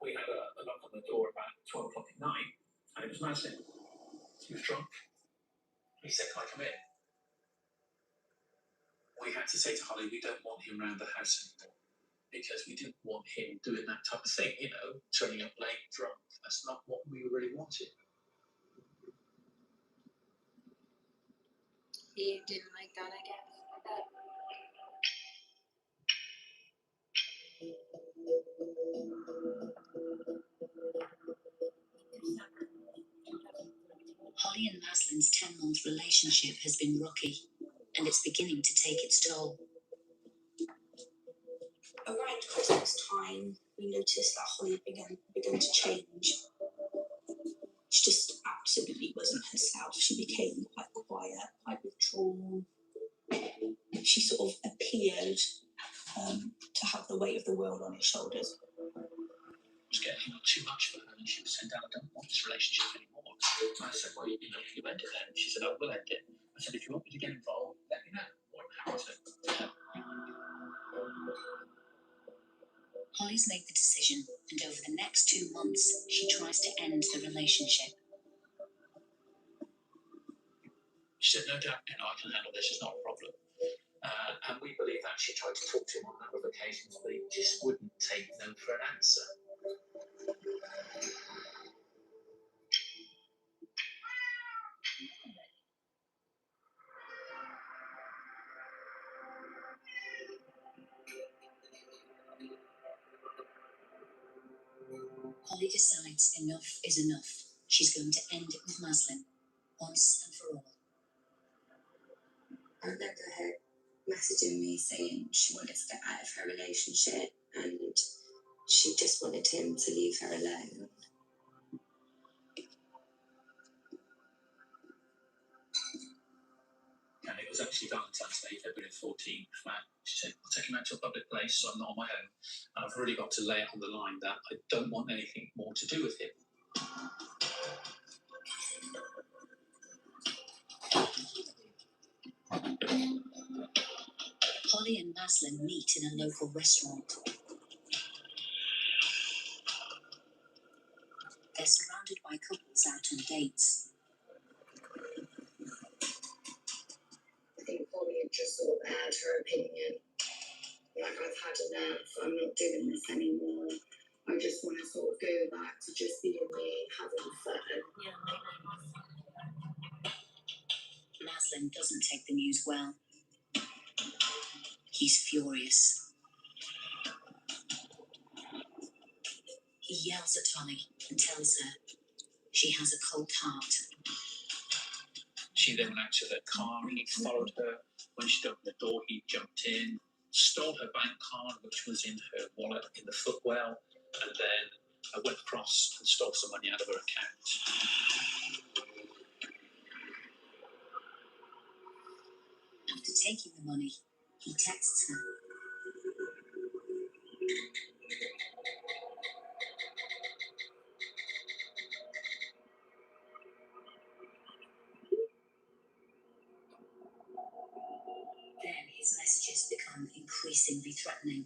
S6: We had a knock on the door about 12 o'clock at night, and it was Maslin. He was drunk. He said, "Can I come in?" We had to say to Holly, we don't want him around the house anymore, because we didn't want him doing that type of thing, you know, turning up late, drunk. That's not what we really wanted.
S2: He didn't like that, I guess.
S3: Holly and Maslin's 10-month relationship has been rocky, and it's beginning to take its toll.
S5: Around Christmas time, we noticed that Holly began to change. She just absolutely wasn't herself. She became quite quiet, quite withdrawn. She sort of appeared to have the weight of the world on her shoulders.
S6: It was getting too much for her, and she was saying, "Dad, I don't want this relationship anymore." And I said, "Well, you know, you end it then." She said, "I will end it." I said, "If you want me to get involved, let me know. What happens to?"
S3: Holly's made the decision, and over the next 2 months, she tries to end the relationship.
S6: She said, "No, Dad, you know, I can handle this. It's not a problem." And we believe that she tried to talk to him on a number of occasions, but he just wouldn't take no for an answer.
S1: Holly decides enough is enough. She's going to end it with Maslin, once and for all.
S5: I remember her messaging me saying she wanted to get out of her relationship and she just wanted him to leave her alone.
S6: And it was actually Valentine's Day, February 14th, flat. She said, I'll take him out to a public place so I'm not on my own. And I've really got to lay it on the line that I don't want anything more to do with him.
S1: Holly and Maslin meet in a local restaurant. They're surrounded by couples out on dates.
S5: I think Holly had just sort of aired her opinion. Like, I've had enough, I'm not doing this anymore. I just want to sort of go back to just being me, having fun.
S1: Maslin doesn't take the news well. He's furious. He yells at Holly and tells her she has a cold heart.
S6: She then went out to the car, he followed her. When she opened the door, he jumped in, stole her bank card, which was in her wallet in the footwell, and then went across and stole some money out of her account.
S1: After taking the money, he texts her. Then his messages become increasingly threatening.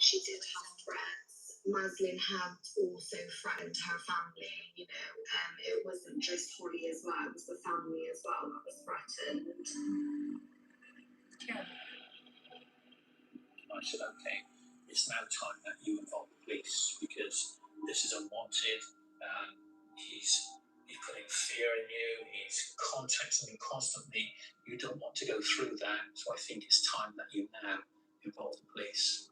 S5: She did have threats. Maslin had also threatened her family, you know. It wasn't just Holly as well, it was the family as well that was threatened.
S6: I said, okay, it's now time that you involve the police because this is unwanted. He's putting fear in you, he's contacting you constantly. You don't want to go through that, so I think it's time that you now involve the police.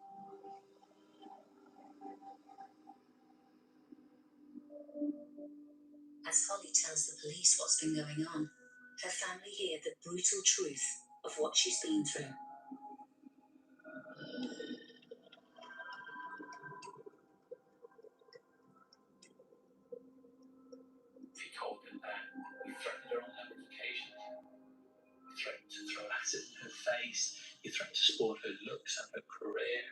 S1: As Holly tells the police what's been going on, her family hear the brutal truth of what she's been through.
S6: He told them that you threatened her on numerous occasions. You threatened to throw acid in her face. You threatened to spoil her looks and her career.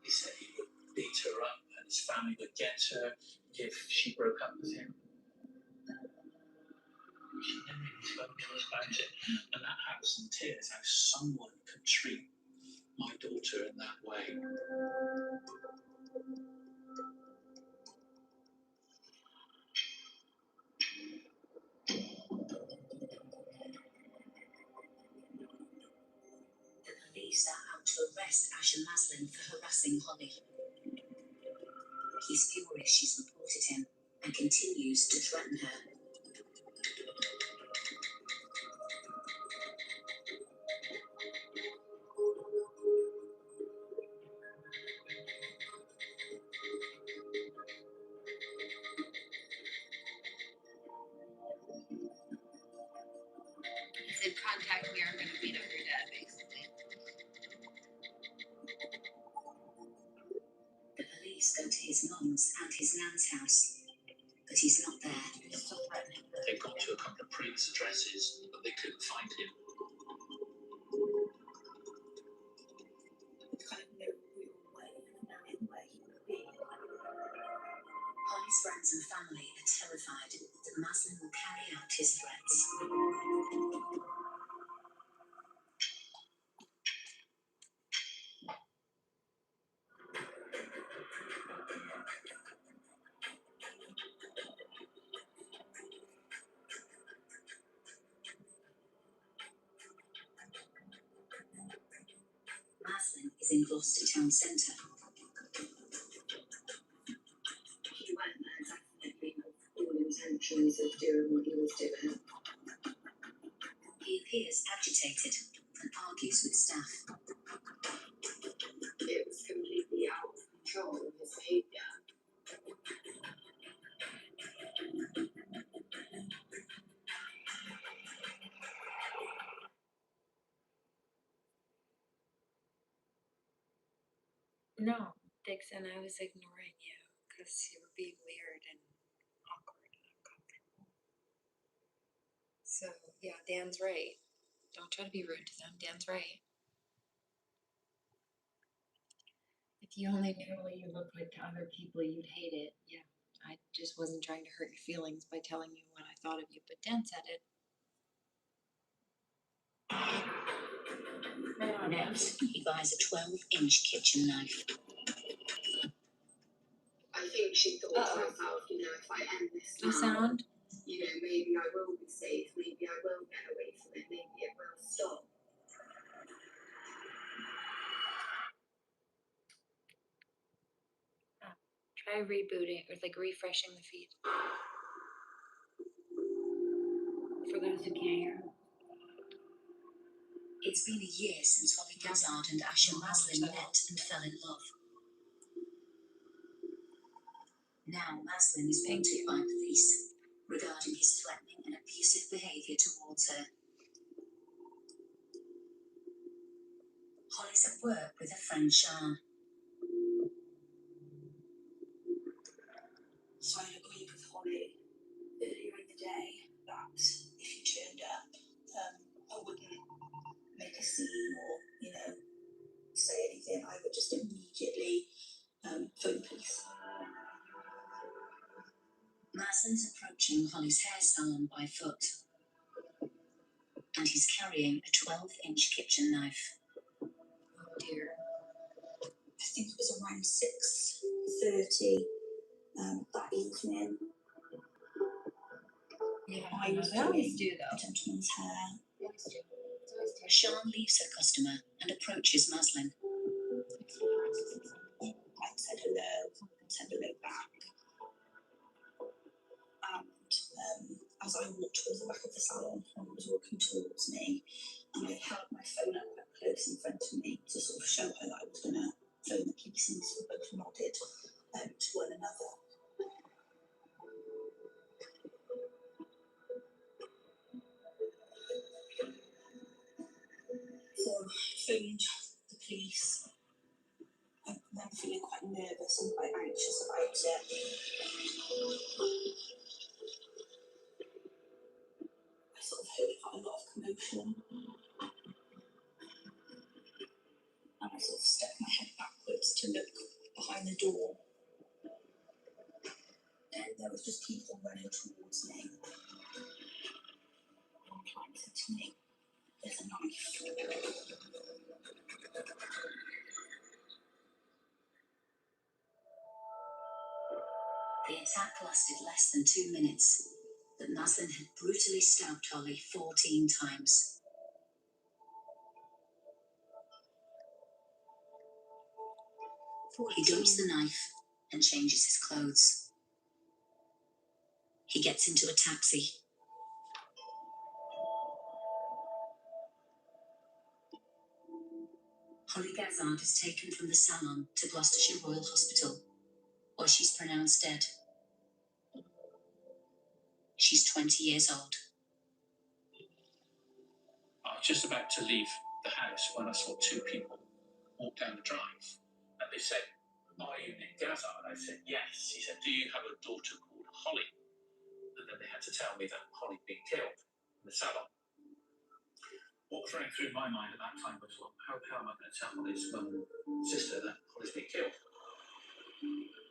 S6: He said he would beat her up and his family would get her if she broke up with him. She never really spoke to us about it, and that house in tears, how someone could treat my daughter in that way.
S1: The police are out to arrest Asher Maslin for harassing Holly. He's furious she's reported him and continues to threaten her.
S2: He said, contact me or I'm going to beat up your dad, basically.
S1: The police go to his mum's and his nan's house, but he's not there.
S2: He's still threatening her.
S6: They've gone to a couple of previous addresses, but they couldn't find him.
S1: Holly's friends and family are terrified that Maslin will carry out his threats.
S3: Maslin is in Gloucester town centre.
S5: He went there definitely with all intentions of doing what he was doing.
S3: He appears agitated and argues with staff.
S5: It was completely out of control, his behaviour.
S2: No, Dixon, I was ignoring you because you were being weird and awkward and uncomfortable. So, yeah, Dan's right. Don't try to be rude to them. Dan's right. If you only knew what you look like to other people, you'd hate it. Yeah, I just wasn't trying to hurt your feelings by telling you what I thought of you, but Dan said it.
S3: Next, he buys a 12-inch kitchen knife.
S5: I think she thought to herself, you know, if I end this
S2: The
S5: now,
S2: sound?
S5: you know, maybe I will be safe, maybe I will get away from it, maybe it will stop.
S2: Try rebooting or like refreshing the feed. For those who can't hear.
S3: It's been a year since Holly Gazard and Asher Maslin met and fell in love. Now Maslin is wanted by police regarding his threatening and abusive behaviour towards her. Holly's at work with her friend Sean.
S5: So I had agreed with Holly earlier in the day that if you turned up, I wouldn't make a scene or, you know, say anything. I would just immediately phone the police.
S3: Maslin's approaching Holly's hair salon by foot, and he's carrying a 12-inch kitchen knife.
S2: Oh dear.
S5: I think it was around 6:30 that evening.
S2: Yeah,
S5: I was
S2: they always
S5: doing
S2: do though.
S5: a gentleman's hair.
S2: They always do. It's always do.
S3: Sean leaves her customer and approaches Maslin.
S5: I said hello, said hello back. And as I walked towards the back of the salon, Holly was walking towards me, and I held my phone up quite close in front of me to sort of show her that I was going to phone the police, and we both nodded to one another. So I phoned the police. I'm then feeling quite nervous and quite anxious about it. I sort of heard quite a lot of commotion. And I sort of stepped my head backwards to look behind the door. And there was just people running towards me. One client said to me, "There's a knife."
S3: The attack lasted less than 2 minutes, but Maslin had brutally stabbed Holly 14 times. He dumps the knife and changes his clothes. He gets into a taxi. Holly Gazard is taken from the salon to Gloucestershire Royal Hospital, where she's pronounced dead. She's 20 years old.
S6: I was just about to leave the house when I saw two people walk down the drive. And they said, "Are you Nick Gazard?" I said, "Yes." He said, "Do you have a daughter called Holly?" And then they had to tell me that Holly'd been killed in the salon. What was running through my mind at that time was, well, how am I going to tell Holly's mum and sister that Holly's been killed?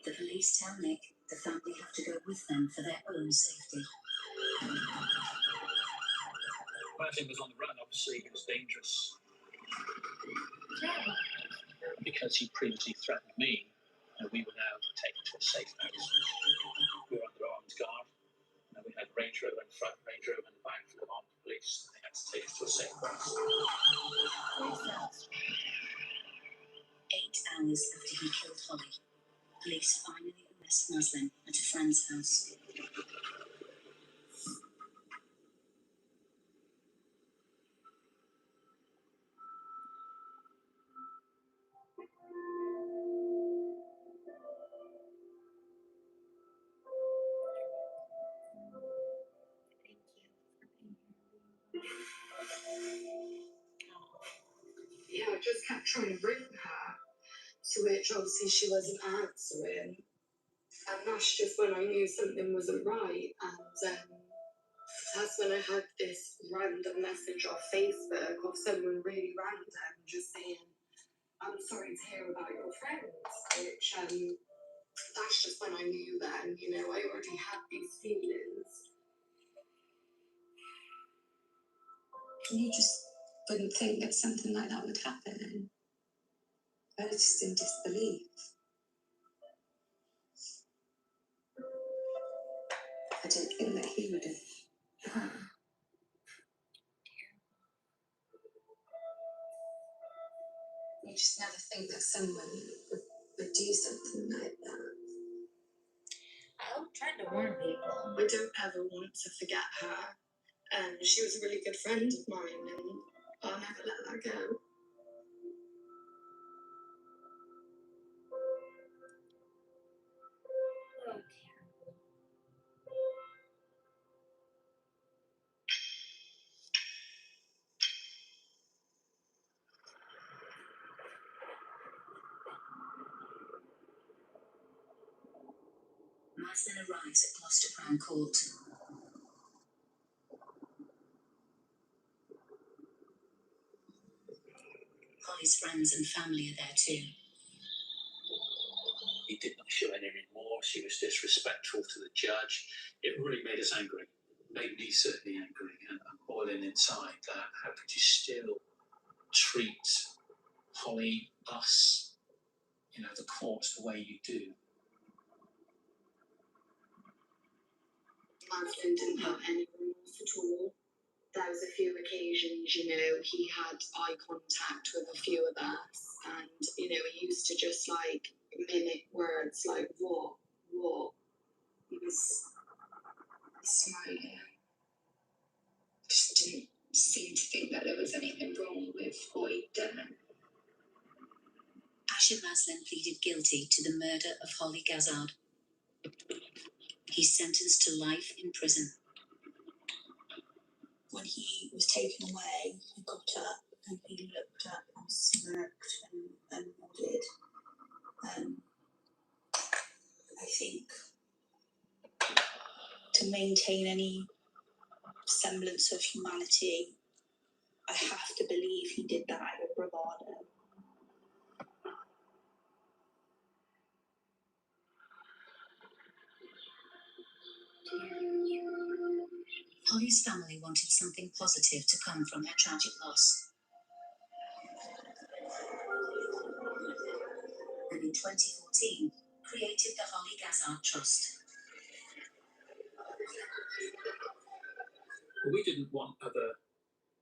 S3: The police tell Nick the family have to go with them for their own safety.
S6: Martin was on the run, obviously he was dangerous. Because he previously threatened me, and we were now taken to a safe house. We were under armed guard, and we had Range Rover in front, Range Rover in the back for the armed police, and they had to take us to a safe house.
S3: 8 hours after he killed Holly, police finally arrest Maslin at a friend's house.
S5: Yeah, I just kept trying to ring her, to which obviously she wasn't answering. And that's just when I knew something wasn't right. And that's when I had this random message off Facebook of someone really random just saying, I'm sorry to hear about your friends, which that's just when I knew then, you know, I already had these feelings. You just wouldn't think that something like that would happen. I was just in disbelief. I didn't think that he would have. You just never think that someone would do something like that.
S2: I'm trying to warn people.
S5: I don't ever want to forget her. She was a really good friend of mine, and I'll never let that go.
S3: Maslin arrives at Gloucester Crown Court. Holly's friends and family are there too.
S6: He did not show any remorse. She was disrespectful to the judge. It really made us angry. Made me certainly angry and boiling inside that. How could you still treat Holly, us, you know, the courts the way you do?
S5: Maslin didn't have any remorse at all. There was a few occasions, you know, he had eye contact with a few of us, and, you know, he used to just, like, mimic words like, what? He was smiling. Just didn't seem to think that there was anything wrong with what he'd done.
S3: Asher Maslin pleaded guilty to the murder of Holly Gazard. He's sentenced to life in prison.
S5: When he was taken away, he got up and he looked up and smirked and nodded. I think to maintain any semblance of humanity, I have to believe he did that out of bravado.
S3: Holly's family wanted something positive to come from her tragic loss. And in 2014, created the Holly Gazard Trust.
S6: We didn't want other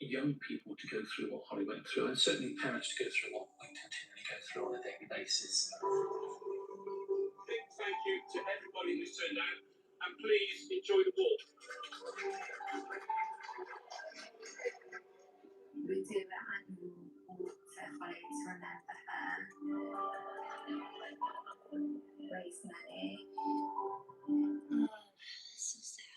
S6: young people to go through what Holly went through, and certainly parents to go through what we continually go through on a daily basis.
S7: Big thank you to everybody who's turned out, and please enjoy the walk.
S5: We do an annual walk for Holly to remember her. Raise money.
S2: So sad.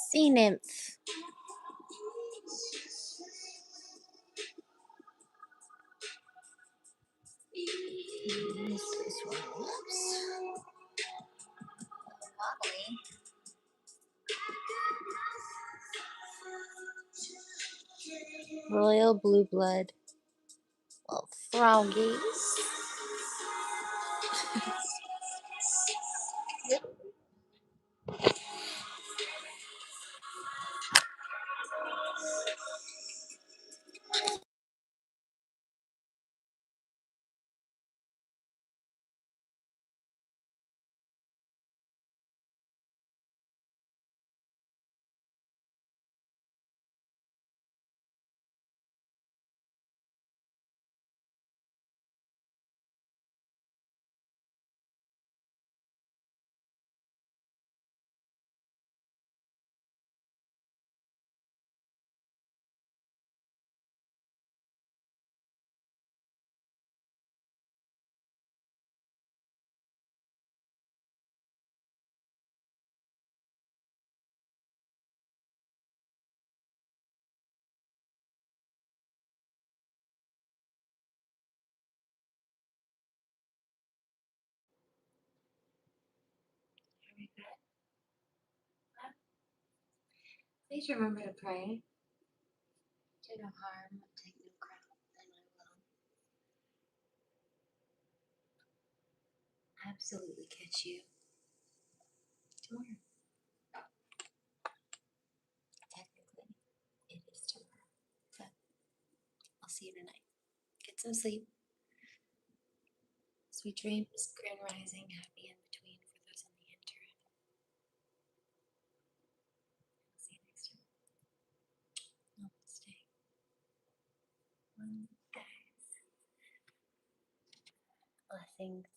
S2: Sea nymph. This one. Wobbly. Royal blue blood. Well, froggies. Please remember to pray. Do no harm, take no crown, and I will absolutely catch you tomorrow. Technically, it is tomorrow, but I'll see you tonight. Get some sleep. Sweet dreams, grand rising, happy in between for those in the interim. I'll see you next time. Namaste. One, guys. Blessings.